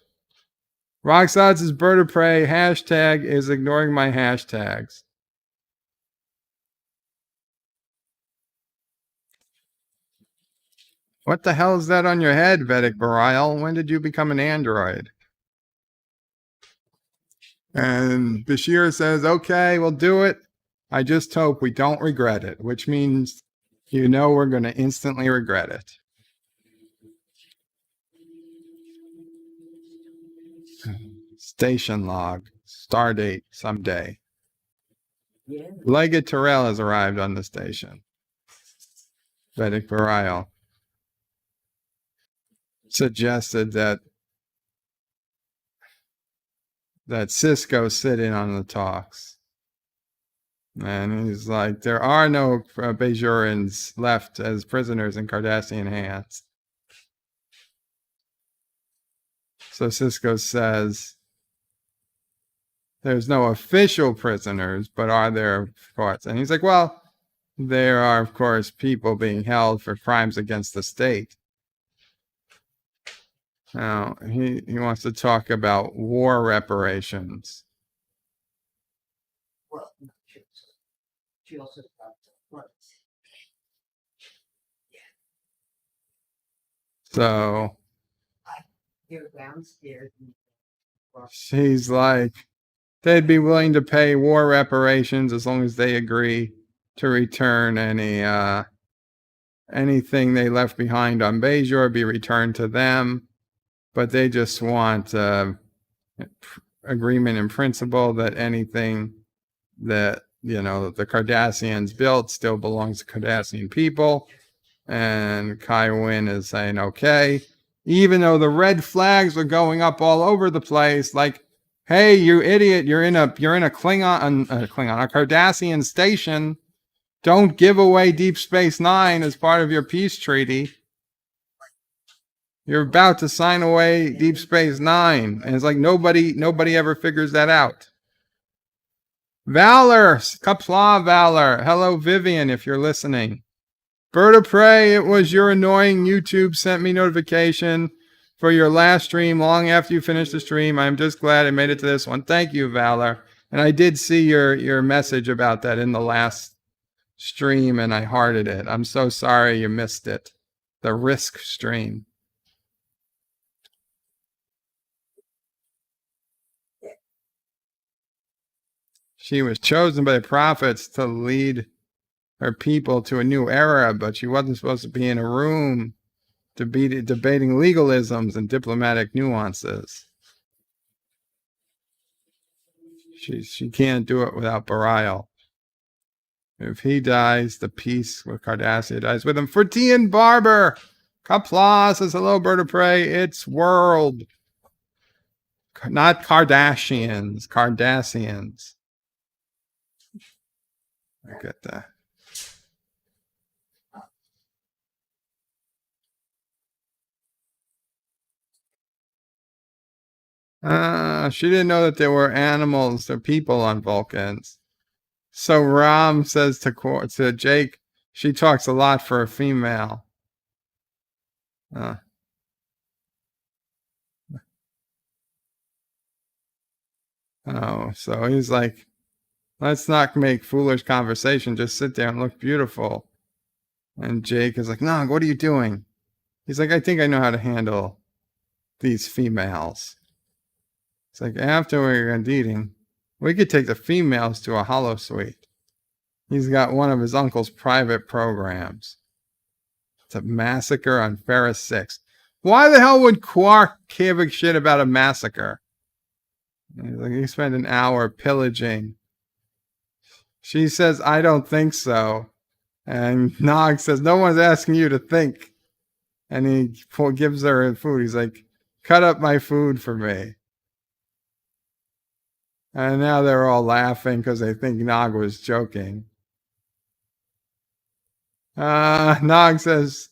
Roxod's bird of prey hashtag is ignoring my hashtags. What the hell is that on your head, Vedek Bareil? When did you become an android? And Bashir says, okay, we'll do it. I just hope we don't regret it, which means, we're going to instantly regret it. Station log, star date someday. Yeah. Legate Terrell has arrived on the station. Vedek Bareil suggested that Cisco sit in on the talks. And he's like, there are no Bajorans left as prisoners in Cardassian hands. So Cisco says, there's no official prisoners, but are there courts? And he's like, well, there are, of course, people being held for crimes against the state. Now, he wants to talk about war reparations. Well, she also talked about So They're downstairs. she's like, they'd be willing to pay war reparations as long as they agree to return anything they left behind on Bajor be returned to them. But they just want agreement in principle that anything that, the Cardassians built still belongs to Cardassian people. And Kai Wynn is saying, okay, even though the red flags are going up all over the place, like, hey, you idiot, you're in a Cardassian station. Don't give away Deep Space Nine as part of your peace treaty. You're about to sign away Deep Space Nine. And it's like nobody ever figures that out. Valor, Qapla Valor. Hello, Vivian, if you're listening. Bird of Prey, it was your annoying YouTube sent me notification for your last stream long after you finished the stream. I'm just glad I made it to this one. Thank you, Valor. And I did see your message about that in the last stream, and I hearted it. I'm so sorry you missed it. The Risk stream. She was chosen by the prophets to lead her people to a new era, but she wasn't supposed to be in a room to be debating legalisms and diplomatic nuances. She can't do it without Bareil. If he dies, the peace with Cardassia dies with him. For Tian Barber, Qapla says, hello, Bird of Prey. It's world. Not Kardashians, Cardassians. I get that. She didn't know that there were animals or people on Vulcans. So Ram says to Jake, she talks a lot for a female. So he's like, let's not make foolish conversation. Just sit there and look beautiful. And Jake is like, no, what are you doing? He's like, I think I know how to handle these females. It's like, after we're done eating, we could take the females to a holosuite. He's got one of his uncle's private programs. It's a massacre on Ferris 6. Why the hell would Quark give a shit about a massacre? He's like, he spent an hour pillaging. She says, I don't think so. And Nog says, no one's asking you to think. And he gives her food. He's like, cut up my food for me. And now they're all laughing because they think Nog was joking. Nog says,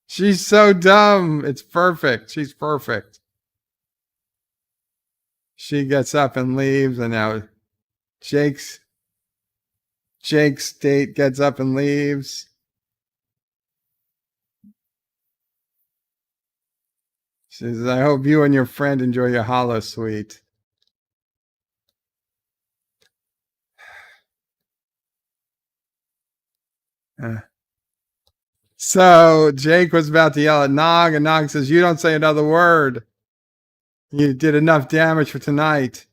she's so dumb. It's perfect. She's perfect. She gets up and leaves, and now Jake's date gets up and leaves. She says, I hope you and your friend enjoy your holosuite. So Jake was about to yell at Nog, and Nog says, you don't say another word. You did enough damage for tonight.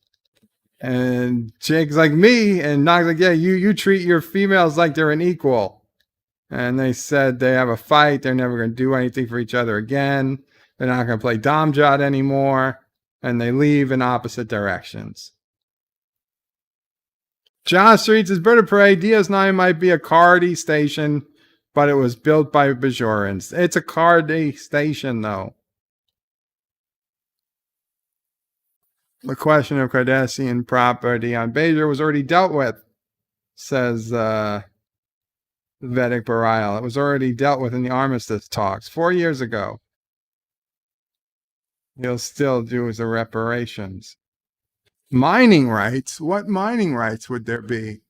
And Jake's like, me? And Nog's like, yeah, you treat your females like they're an equal. And they said they have a fight. They're never going to do anything for each other again. They're not going to play Domjot anymore. And they leave in opposite directions. John Street says, Bird of Prey, DS9 might be a Cardi station, but it was built by Bajorans. It's a Cardi station, though. The question of Cardassian property on Bajor was already dealt with, says Vedek Bareil. It was already dealt with in the armistice talks 4 years ago. He'll still do his reparations. Mining rights? What mining rights would there be?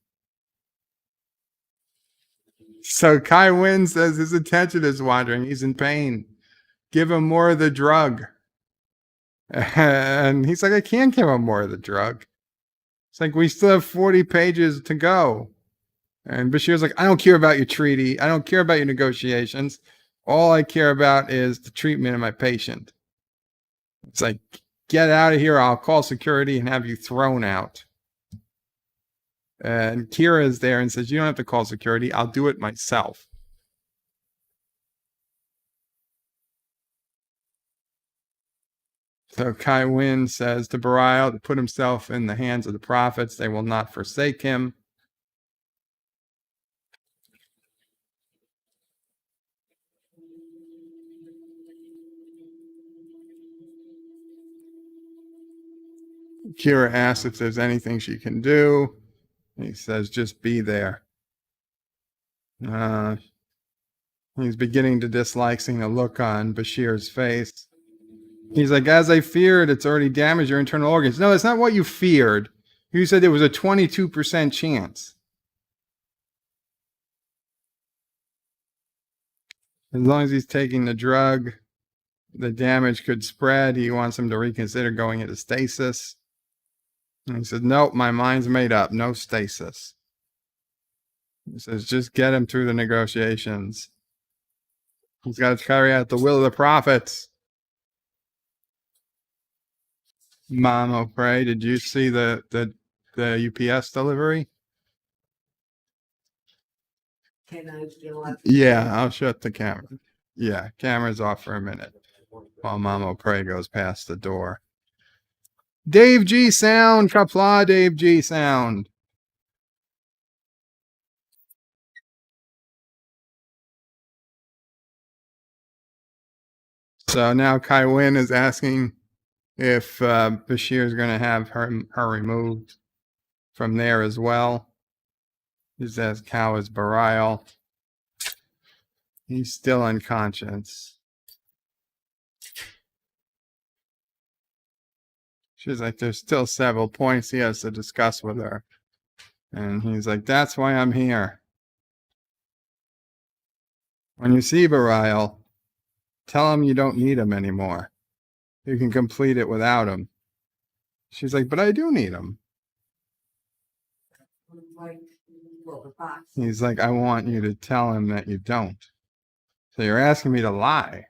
So Kai Wynn says his attention is wandering. He's in pain. Give him more of the drug. And he's like, I can't give him more of the drug. It's like, we still have 40 pages to go. And Bashir's like, I don't care about your treaty. I don't care about your negotiations. All I care about is the treatment of my patient. It's like, get out of here. I'll call security and have you thrown out. And Kira is there and says, you don't have to call security. I'll do it myself. So Kai Wynn says to Bareil to put himself in the hands of the prophets. They will not forsake him. Kira asks if there's anything she can do. He says, just be there. He's beginning to dislike seeing the look on Bashir's face. He's like, as I feared, it's already damaged your internal organs. No, it's not what you feared. You said there was a 22% chance. As long as he's taking the drug, the damage could spread. He wants him to reconsider going into stasis. And he said, nope, my mind's made up. No stasis. He says, just get him through the negotiations. He's got to carry out the will of the prophets. Mama, pray, did you see the UPS delivery? Can I still have? Yeah, I'll shut the camera. Yeah, camera's off for a minute while Mama Pray goes past the door. Dave G Sound, Qapla, Dave G Sound. So now Kai Wynn is asking if Bashir is going to have her removed from there as well. He's asked how is Bareil. He's still unconscious. She's like, there's still several points he has to discuss with her. And he's like, that's why I'm here. When you see Bareil, tell him you don't need him anymore. You can complete it without him. She's like, but I do need him. He's like, I want you to tell him that you don't. So you're asking me to lie.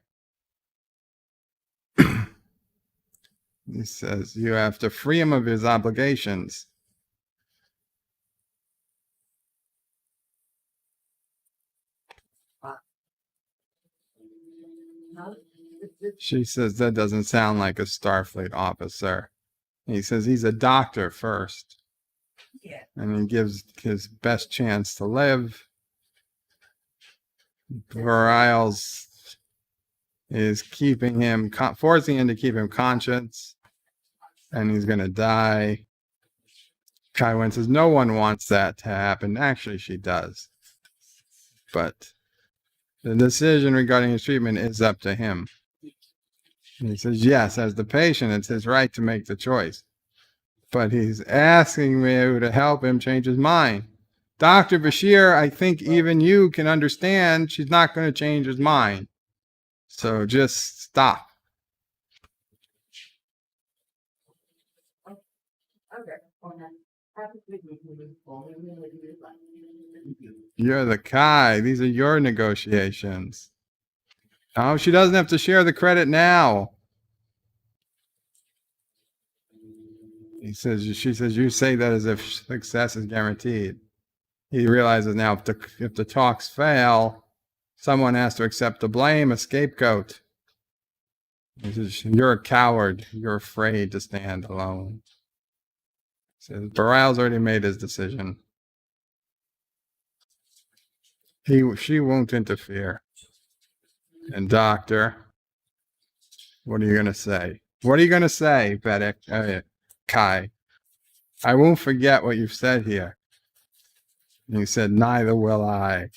He says, you have to free him of his obligations. She says, that doesn't sound like a Starfleet officer. He says, he's a doctor first. Yeah. And he gives his best chance to live. Bareil's is keeping him, forcing him to keep him conscious. And he's going to die. Kai Wynn says, no one wants that to happen. Actually, she does. But the decision regarding his treatment is up to him. And he says, yes, as the patient, it's his right to make the choice. But he's asking me to help him change his mind. Dr. Bashir, I think even you can understand she's not going to change his mind. So just stop. You're the Kai. These are your negotiations. Oh, she doesn't have to share the credit now. She says, you say that as if success is guaranteed. He realizes now if the talks fail, someone has to accept the blame, a scapegoat. He says, you're a coward. You're afraid to stand alone. He says, Bareil's already made his decision. She won't interfere. And doctor, what are you going to say? What are you going to say, Vedek? Kai? I won't forget what you've said here. And he said, neither will I.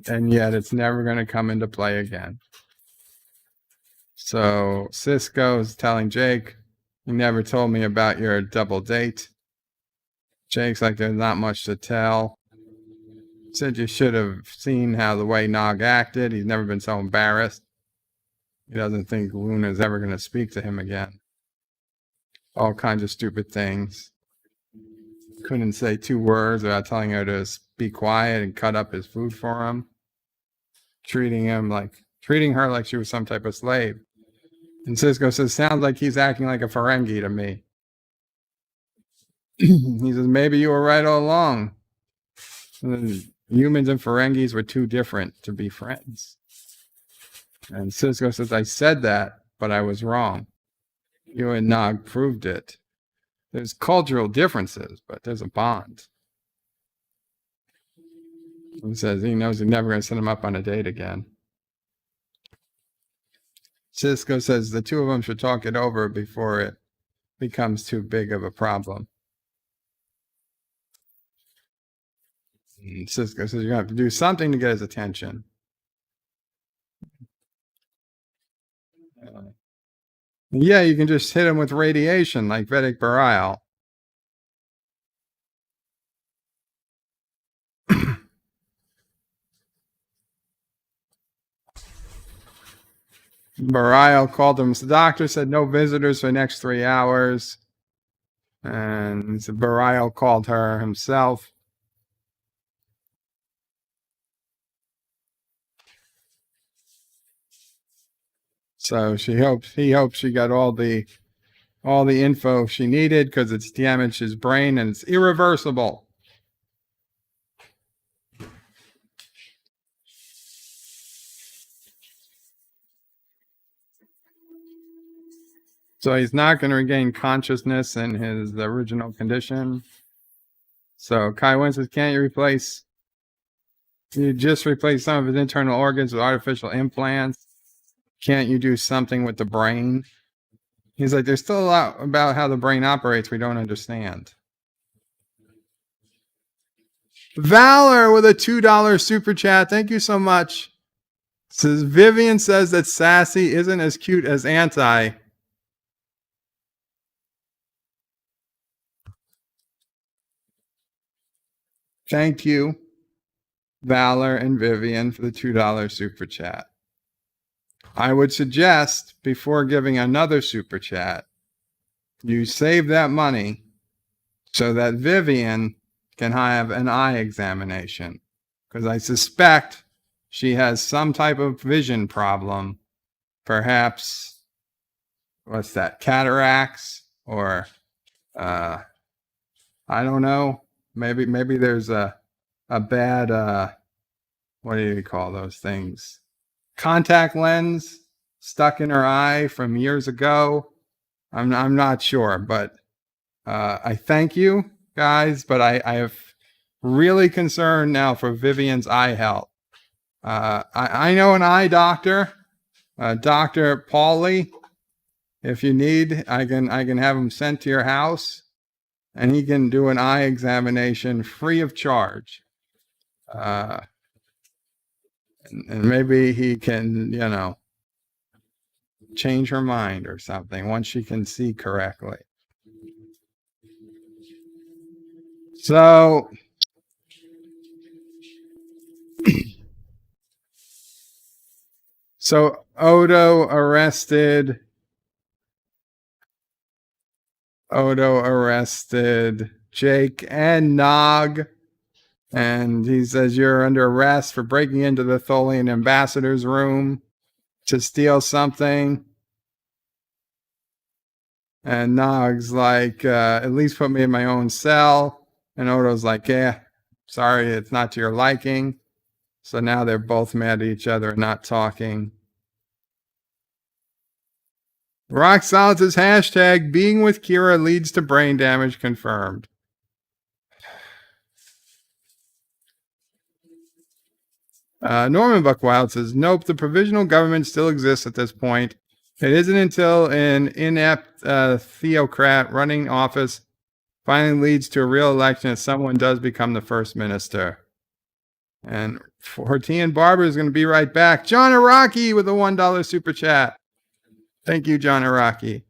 And yet it's never going to come into play again. So Cisco's telling Jake, you never told me about your double date. Jake's like, there's not much to tell. Said you should have seen how the way Nog acted. He's never been so embarrassed. He doesn't think Luna's ever going to speak to him again. All kinds of stupid things. Couldn't say 2 words without telling her to be quiet and cut up his food for him. Treating her like she was some type of slave. And Cisco says, sounds like he's acting like a Ferengi to me. He says, maybe you were right all along. Humans and Ferengis were too different to be friends. And Cisco says, I said that, but I was wrong. You and Nog proved it. There's cultural differences, but there's a bond. He says he knows he's never going to send him up on a date again. Cisco says the 2 of them should talk it over before it becomes too big of a problem. And Cisco says you're going to have to do something to get his attention. Yeah, you can just hit him with radiation like Vedek Bareil. Bareil called him. The doctor said no visitors for the next 3 hours. And Bareil called her himself. So he hopes she got all the info she needed because it's damaged his brain and it's irreversible. So he's not going to regain consciousness in his original condition. So Kai Wen says, can't you just replace some of his internal organs with artificial implants? Can't you do something with the brain? He's like, there's still a lot about how the brain operates we don't understand. Valor with a $2 super chat. Thank you so much. Says Vivian says that Sassy isn't as cute as Anti. Thank you, Valor and Vivian, for the $2 super chat. I would suggest, before giving another super chat, you save that money so that Vivian can have an eye examination. Because I suspect she has some type of vision problem. Perhaps, what's that, cataracts? Or, I don't know. Maybe there's a bad, what do you call those things? Contact lens stuck in her eye from years ago. I'm not sure, but I thank you guys, but I have really concerned now for Vivian's eye health. I know an eye doctor, Dr. Pauly. If you need, I can have him sent to your house, and he can do an eye examination free of charge. And maybe he can, change her mind or something once she can see correctly. So Odo arrested Jake and Nog. And he says, you're under arrest for breaking into the Tholian ambassador's room to steal something. And Nog's like, at least put me in my own cell. And Odo's like, yeah, sorry, it's not to your liking. So now they're both mad at each other and not talking. Rock Solid says hashtag being with Kira leads to brain damage confirmed. Norman Buckwild says, nope, the provisional government still exists at this point. It isn't until an inept theocrat running office finally leads to a real election that someone does become the first minister. And 14 Barber is going to be right back. John Araki with a $1 super chat. Thank you, John Araki.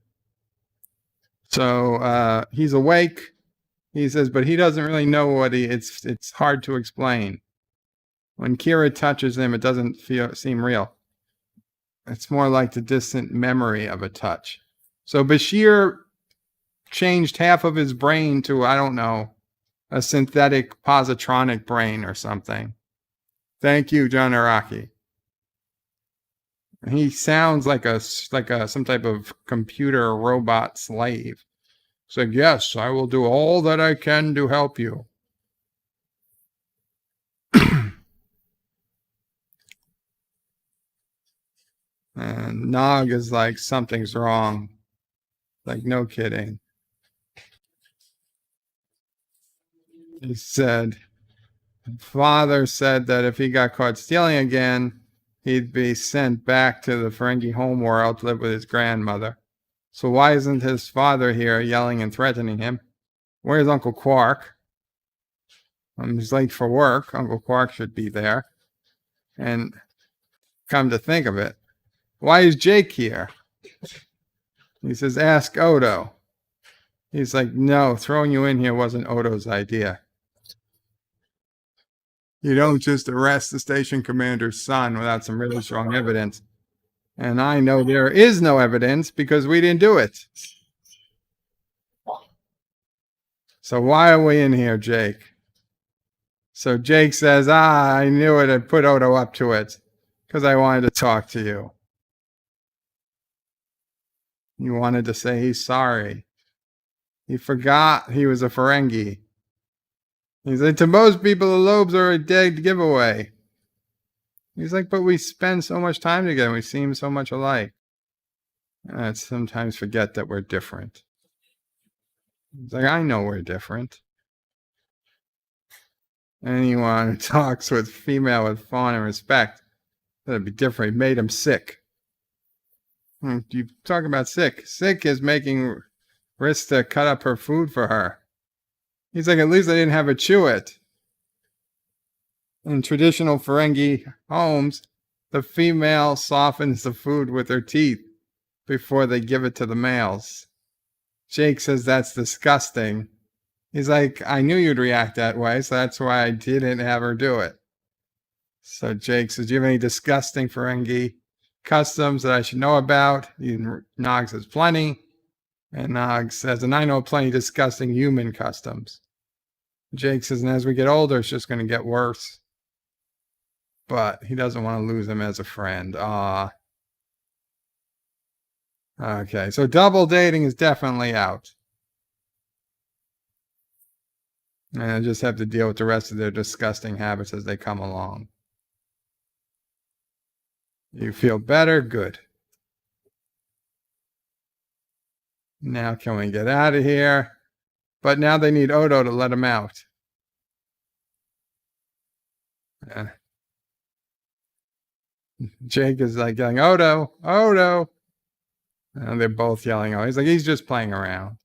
So he's awake. He says, but he doesn't really know what it's hard to explain. When Kira touches him, it doesn't seem real. It's more like the distant memory of a touch. So Bashir changed half of his brain to, I don't know, a synthetic positronic brain or something. Thank you, John Araki. He sounds like some type of computer robot slave. He's like, yes, I will do all that I can to help you. And Nog is like, something's wrong. Like, no kidding. He said, father said that if he got caught stealing again, he'd be sent back to the Ferengi homeworld to live with his grandmother. So why isn't his father here yelling and threatening him? Where's Uncle Quark? He's late for work. Uncle Quark should be there. And come to think of it, why is Jake here? He says, ask Odo. He's like, no, throwing you in here wasn't Odo's idea. You don't just arrest the station commander's son without some really strong evidence. And I know there is no evidence because we didn't do it. So why are we in here, Jake? So Jake says, I knew it. I put Odo up to it because I wanted to talk to you. He wanted to say he's sorry. He forgot he was a Ferengi. He's like, to most people, the Lobes are a dead giveaway. He's like, but we spend so much time together. We seem so much alike. I sometimes forget that we're different. He's like, I know we're different. Anyone who talks with female with fawn and respect, that'd be different. It made him sick. You talk about sick. Sick is making risks to cut up her food for her. He's like, at least I didn't have her chew it. In traditional Ferengi homes, the female softens the food with her teeth before they give it to the males. Jake says that's disgusting. He's like, I knew you'd react that way, so that's why I didn't have her do it. So Jake says, do you have any disgusting Ferengi customs that I should know about? Nog says, plenty. And Nog says, and I know plenty of disgusting human customs. Jake says, and as we get older, it's just going to get worse. But he doesn't want to lose him as a friend. Okay, so double dating is definitely out. And I just have to deal with the rest of their disgusting habits as they come along. You feel better? Good. Now can we get out of here? But now they need Odo to let him out. Jake is like yelling, Odo, Odo. And they're both yelling, oh, he's like, he's just playing around.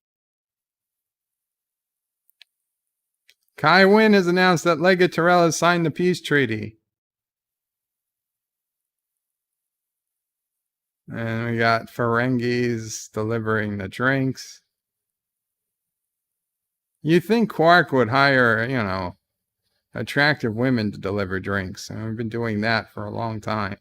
Kai Wynn has announced that Lega Terrell has signed the peace treaty. And we got Ferengis delivering the drinks. You think Quark would hire, attractive women to deliver drinks. And we've been doing that for a long time.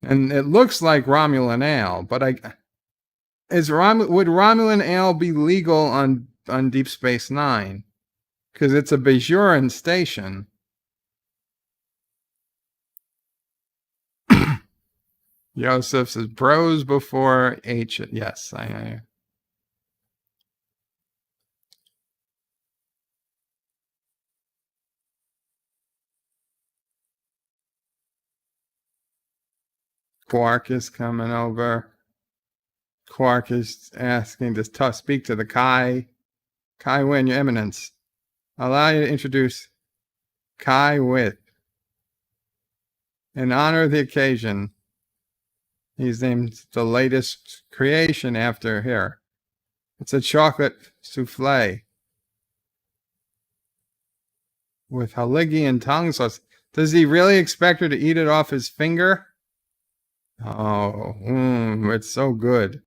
And it looks like Romulan ale, but would Romulan ale be legal on Deep Space Nine? Because it's a Bajoran station. Yosef says bros before H. Yes, I. Quark is coming over. Quark is asking to speak to the Kai. Kai Wynn, Your Eminence. Allow you to introduce Kai With. In honor of the occasion, he's named the latest creation after here. It's a chocolate souffle with haligi and tongue sauce. Does he really expect her to eat it off his finger? Oh, it's so good.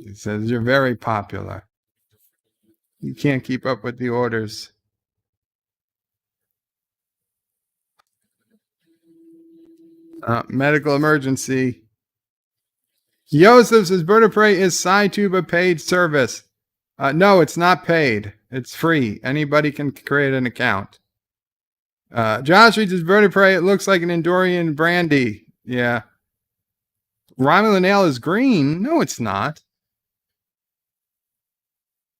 He says, you're very popular. You can't keep up with the orders. Medical emergency. Yosef says, Bird of Prey is SciTube a paid service? No, it's not paid. It's free. Anybody can create an account. Josh reads his Bird of Prey. It looks like an Endorian brandy. Yeah. Romulan ale is green. No, it's not.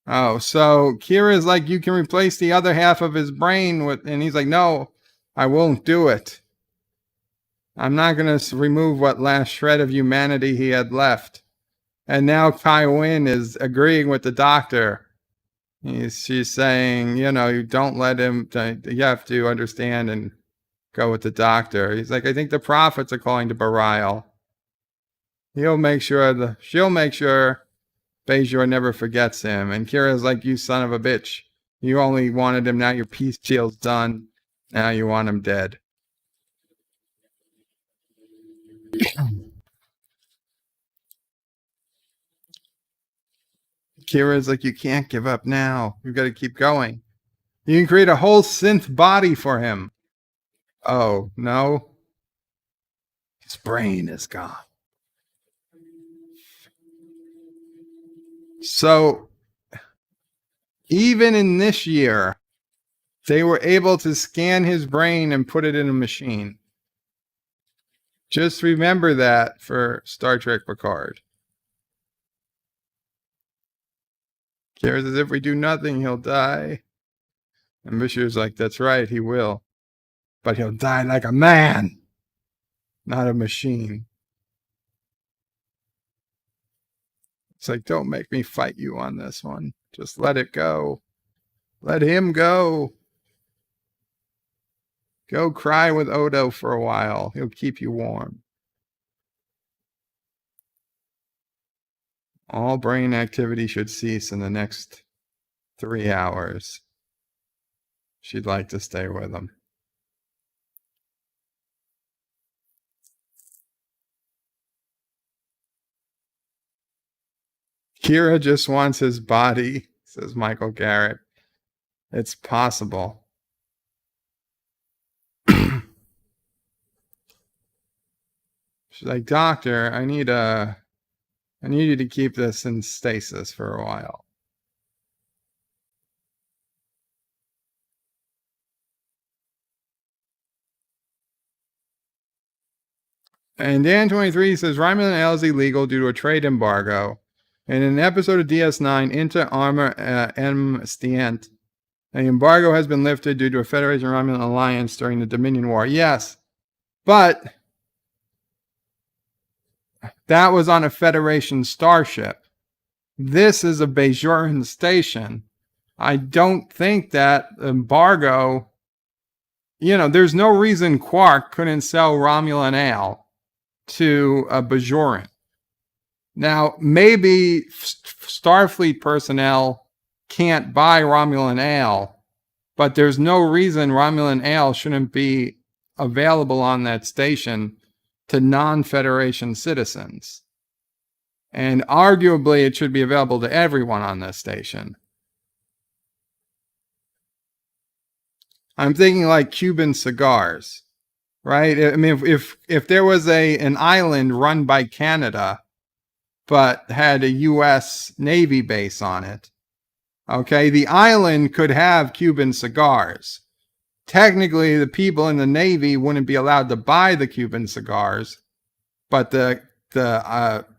Oh, so Kira's like, you can replace the other half of his brain with, and he's like, no, I won't do it. I'm not going to remove what last shred of humanity he had left. And now Kai Wynn is agreeing with the doctor. She's saying, you don't let him, you have to understand and go with the doctor. He's like, I think the prophets are calling to Bareil. She'll make sure Bashir never forgets him. And Kira's like, you son of a bitch. You only wanted him, now your peace deal's done. Now you want him dead. Kira's like, you can't give up now. You've got to keep going. You can create a whole synth body for him. Oh, no. His brain is gone. So, even in this year, they were able to scan his brain and put it in a machine. Just remember that for Star Trek Picard. Kira says, if we do nothing, he'll die. And Bashir's like, that's right, he will. But he'll die like a man, not a machine. It's like, don't make me fight you on this one. Just let it go. Let him go. Go cry with Odo for a while. He'll keep you warm. All brain activity should cease in the next 3 hours. She'd like to stay with him. Kira just wants his body, says Michael Garrett. It's possible. She's like, doctor, I need you to keep this in stasis for a while. And Dan23 says, Romulan ale is illegal due to a trade embargo. In an episode of DS9, Inter Armor M. Stient, an embargo has been lifted due to a Federation Romulan alliance during the Dominion War. Yes, but that was on a Federation starship. This is a Bajoran station. I don't think that embargo, there's no reason Quark couldn't sell Romulan ale to a Bajoran. Now, maybe Starfleet personnel can't buy Romulan ale, but there's no reason Romulan ale shouldn't be available on that station to non-Federation citizens. And arguably, it should be available to everyone on this station. I'm thinking like Cuban cigars, right? I mean, if there was an island run by Canada, but had a U.S. Navy base on it, okay, the island could have Cuban cigars. Technically, the people in the Navy wouldn't be allowed to buy the Cuban cigars, but the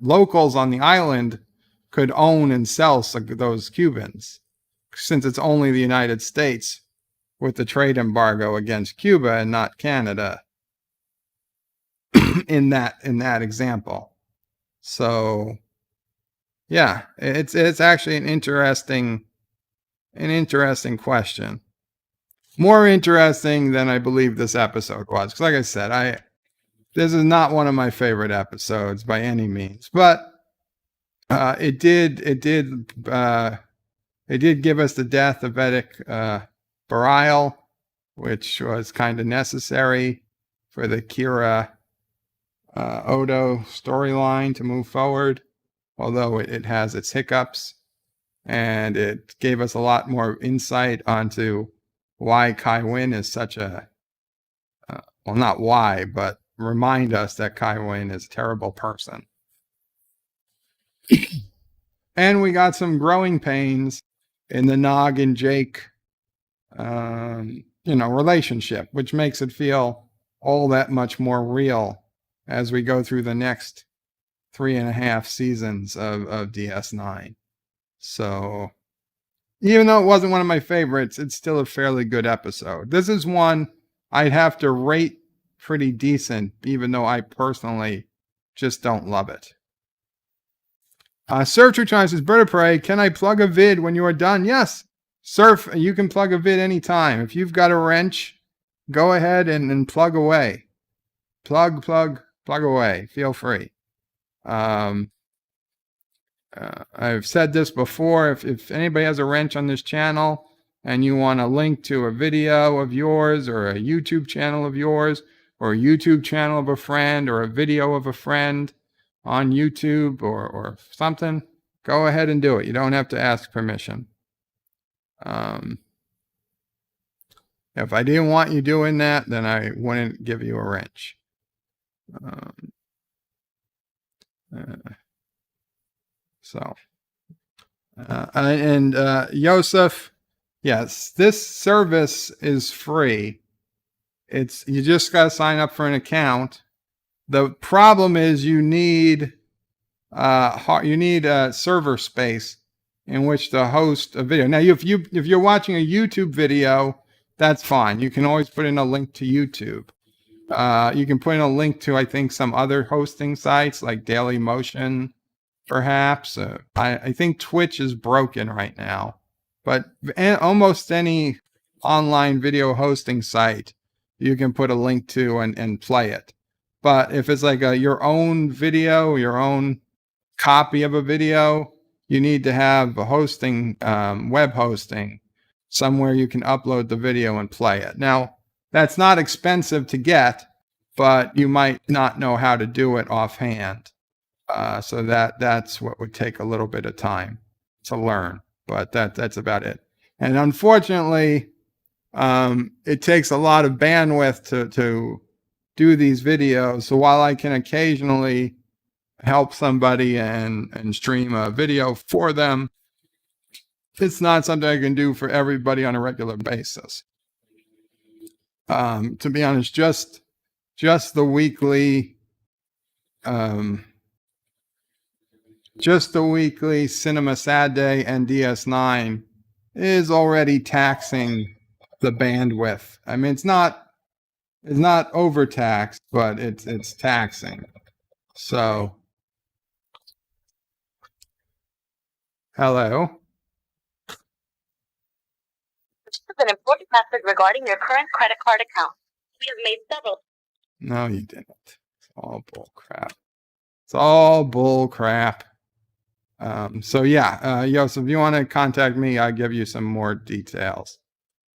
locals on the island could own and sell those Cubans, since it's only the United States with the trade embargo against Cuba and not Canada in that example. So yeah, it's actually an interesting question. More interesting than I believe this episode was, because like I said, this is not one of my favorite episodes by any means, but it did give us the death of Vedek Bareil, which was kind of necessary for the Kira Odo storyline to move forward, although it has its hiccups, and it gave us a lot more insight onto why Kai Wynn is such a well, not why, but remind us that Kai Wynn is a terrible person. And we got some growing pains in the Nog and Jake relationship, which makes it feel all that much more real as we go through the next 3.5 seasons of DS9. So even though it wasn't one of my favorites, it's still a fairly good episode. This is one I'd have to rate pretty decent, even though I personally just don't love it. Surf True Time says, Bird of Prey, can I plug a vid when you are done? Yes. Surf, you can plug a vid anytime. If you've got a wrench, go ahead and plug away. Plug away. Feel free. I've said this before. If anybody has a wrench on this channel and you want a link to a video of yours or a YouTube channel of yours or a YouTube channel of a friend or a video of a friend on YouTube or something, go ahead and do it. You don't have to ask permission. If I didn't want you doing that, then I wouldn't give you a wrench. Yosef, yes, this service is free. You just got to sign up for an account. The problem is you need server space in which to host a video. Now, if you're watching a YouTube video, that's fine. You can always put in a link to YouTube. You can put in a link to, I think, some other hosting sites like Dailymotion, perhaps. I think Twitch is broken right now, but almost any online video hosting site you can put a link to and play it. But if it's like your own video, your own copy of a video, you need to have a hosting, web hosting, somewhere you can upload the video and play it. Now, that's not expensive to get, but you might not know how to do it offhand. So that's what would take a little bit of time to learn, but that's about it. And unfortunately, it takes a lot of bandwidth to do these videos. So while I can occasionally help somebody and stream a video for them, it's not something I can do for everybody on a regular basis. To be honest, just the weekly Cinema Sad Day and DS9 is already taxing the bandwidth. I mean, it's not overtaxed, but it's taxing. So, hello. This is an important message regarding your current credit card account. We have made several. No, you didn't. It's all bull crap. It's all bull crap. So yeah, Yosef, if you want to contact me, I'll give you some more details.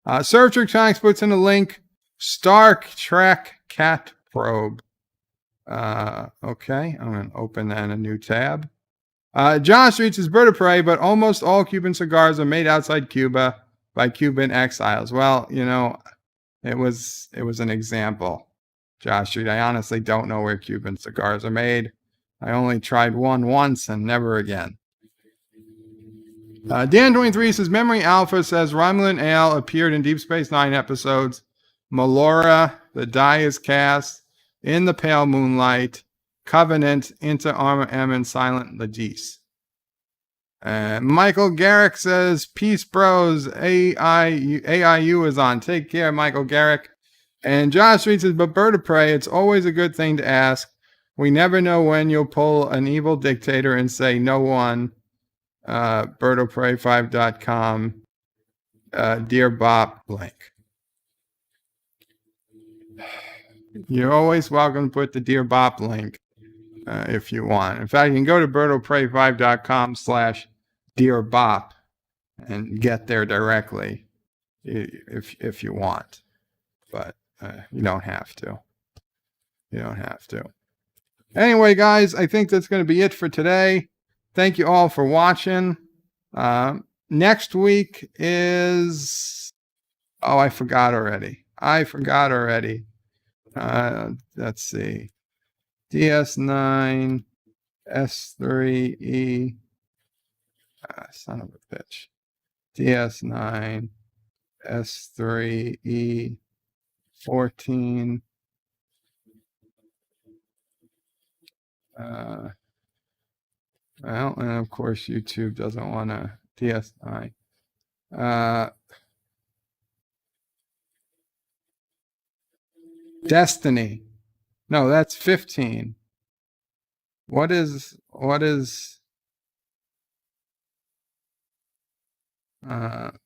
Surftrick Tanks puts in a link. Star Trek Cat Probe. Okay, I'm going to open that in a new tab. John Street says, Bird of Prey, but almost all Cuban cigars are made outside Cuba by Cuban exiles. Well, it was an example, Josh Street. I honestly don't know where Cuban cigars are made. I only tried one once and never again. Dan23 says, Memory Alpha says, Romulan Ale appeared in Deep Space Nine episodes. Melora, the die is cast, In the Pale Moonlight, Covenant, Inter Arma M, and Silent Legis. Michael Garrick says, Peace Bros, AIU is on. Take care, Michael Garrick. And Josh Reed says, but Bird of Prey, it's always a good thing to ask. We never know when you'll pull an evil dictator and say no one. birdofprey5.com. Dear Bob link. You're always welcome to put the Dear Bob link if you want. In fact, you can go to birdofprey5.com/dearbop and get there directly if you want. But you don't have to. You don't have to. Anyway, guys, I think that's going to be it for today. Thank you all for watching. Next week is... Oh, I forgot already. Let's see. DS9 S3E. Son of a bitch. DS9 S3E 14. Well, and of course YouTube doesn't want to DS9. Destiny. No, that's 15. What is Heart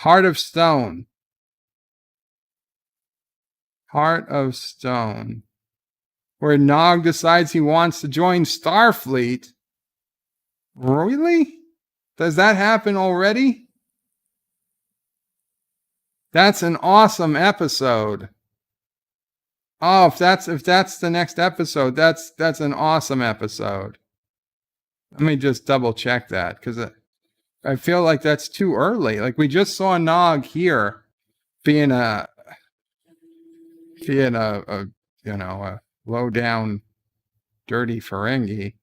of Stone. Heart of Stone. Where Nog decides he wants to join Starfleet. Really? Does that happen already? That's an awesome episode. Oh, if that's the next episode, that's an awesome episode. Let me just double check that, because I feel like that's too early. Like, we just saw Nog here being a low down dirty Ferengi.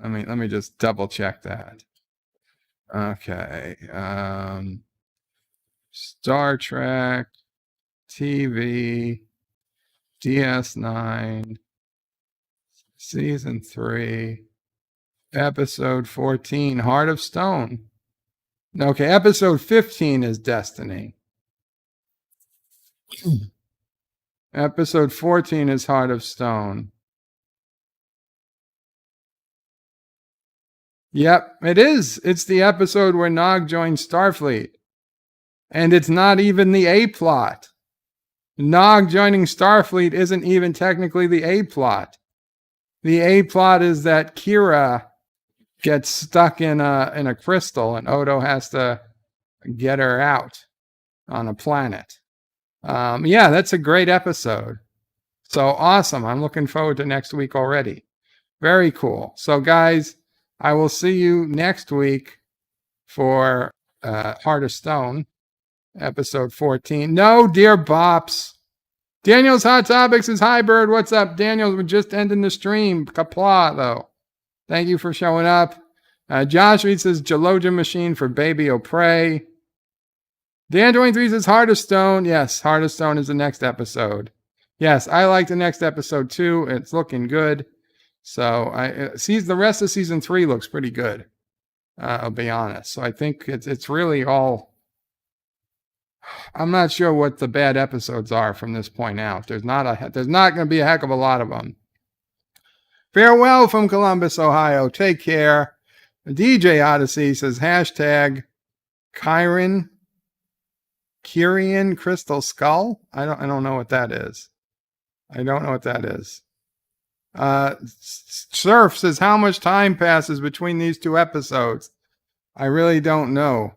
Let me just double check that. Okay. Star Trek TV DS9 Season 3 Episode 14 Heart of Stone. Okay, Episode 15 is Destiny. Episode 14 is Heart of Stone. Yep, it is. It's the episode where Nog joins Starfleet. And it's not even the A-plot. Nog joining Starfleet isn't even technically the A-plot. The A-plot is that Kira gets stuck in a crystal and Odo has to get her out on a planet. Yeah, that's a great episode. So awesome. I'm looking forward to next week already. Very cool. So guys, I will see you next week for Heart of Stone, episode 14. No, Dear Bops. Daniel's Hot Topics is hi, Bird. What's up? Daniel, we're just ending the stream. Qapla, though. Thank you for showing up. Josh Reed says Geologian Machine for Baby O'Prey. Dan23 says Heart of Stone. Yes, Heart of Stone is the next episode. Yes, I like the next episode too. It's looking good. So the rest of season 3 looks pretty good. I'll be honest. So I think it's really all. I'm not sure what the bad episodes are from this point out. There's not going to be a heck of a lot of them. Farewell from Columbus, Ohio. Take care. DJ Odyssey says hashtag Kyrian Crystal Skull. I don't know what that is. Surf says how much time passes between these two episodes. I really don't know.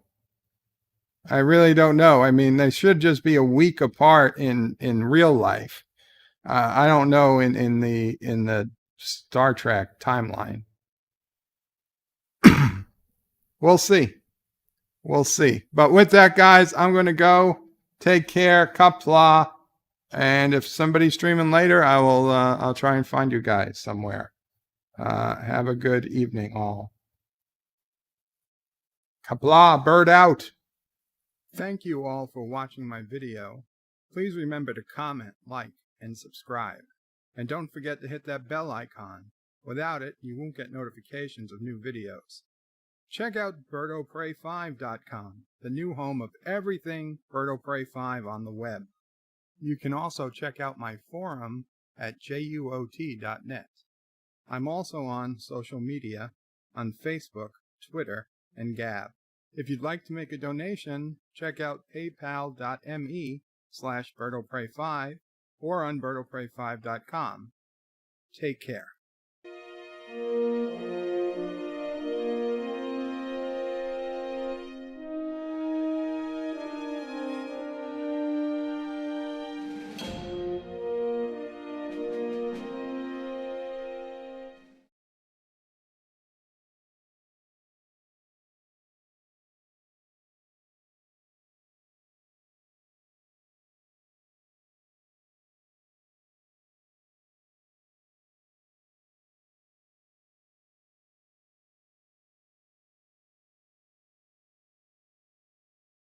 I mean, they should just be a week apart in real life. I don't know in the Star Trek timeline. We'll see. But with that, guys, I'm going to go. Take care. Qapla. And if somebody's streaming later, I'll try and find you guys somewhere. Have a good evening, all. Qapla, bird out. Thank you all for watching my video. Please remember to comment, like, and subscribe. And don't forget to hit that bell icon. Without it, you won't get notifications of new videos. Check out BirdoPrey5.com, the new home of everything BirdoPrey5 on the web. You can also check out my forum at juot.net. I'm also on social media, on Facebook, Twitter, and Gab. If you'd like to make a donation, check out paypal.me/BirdoPrey5 or on BirdoPrey5.com. Take care.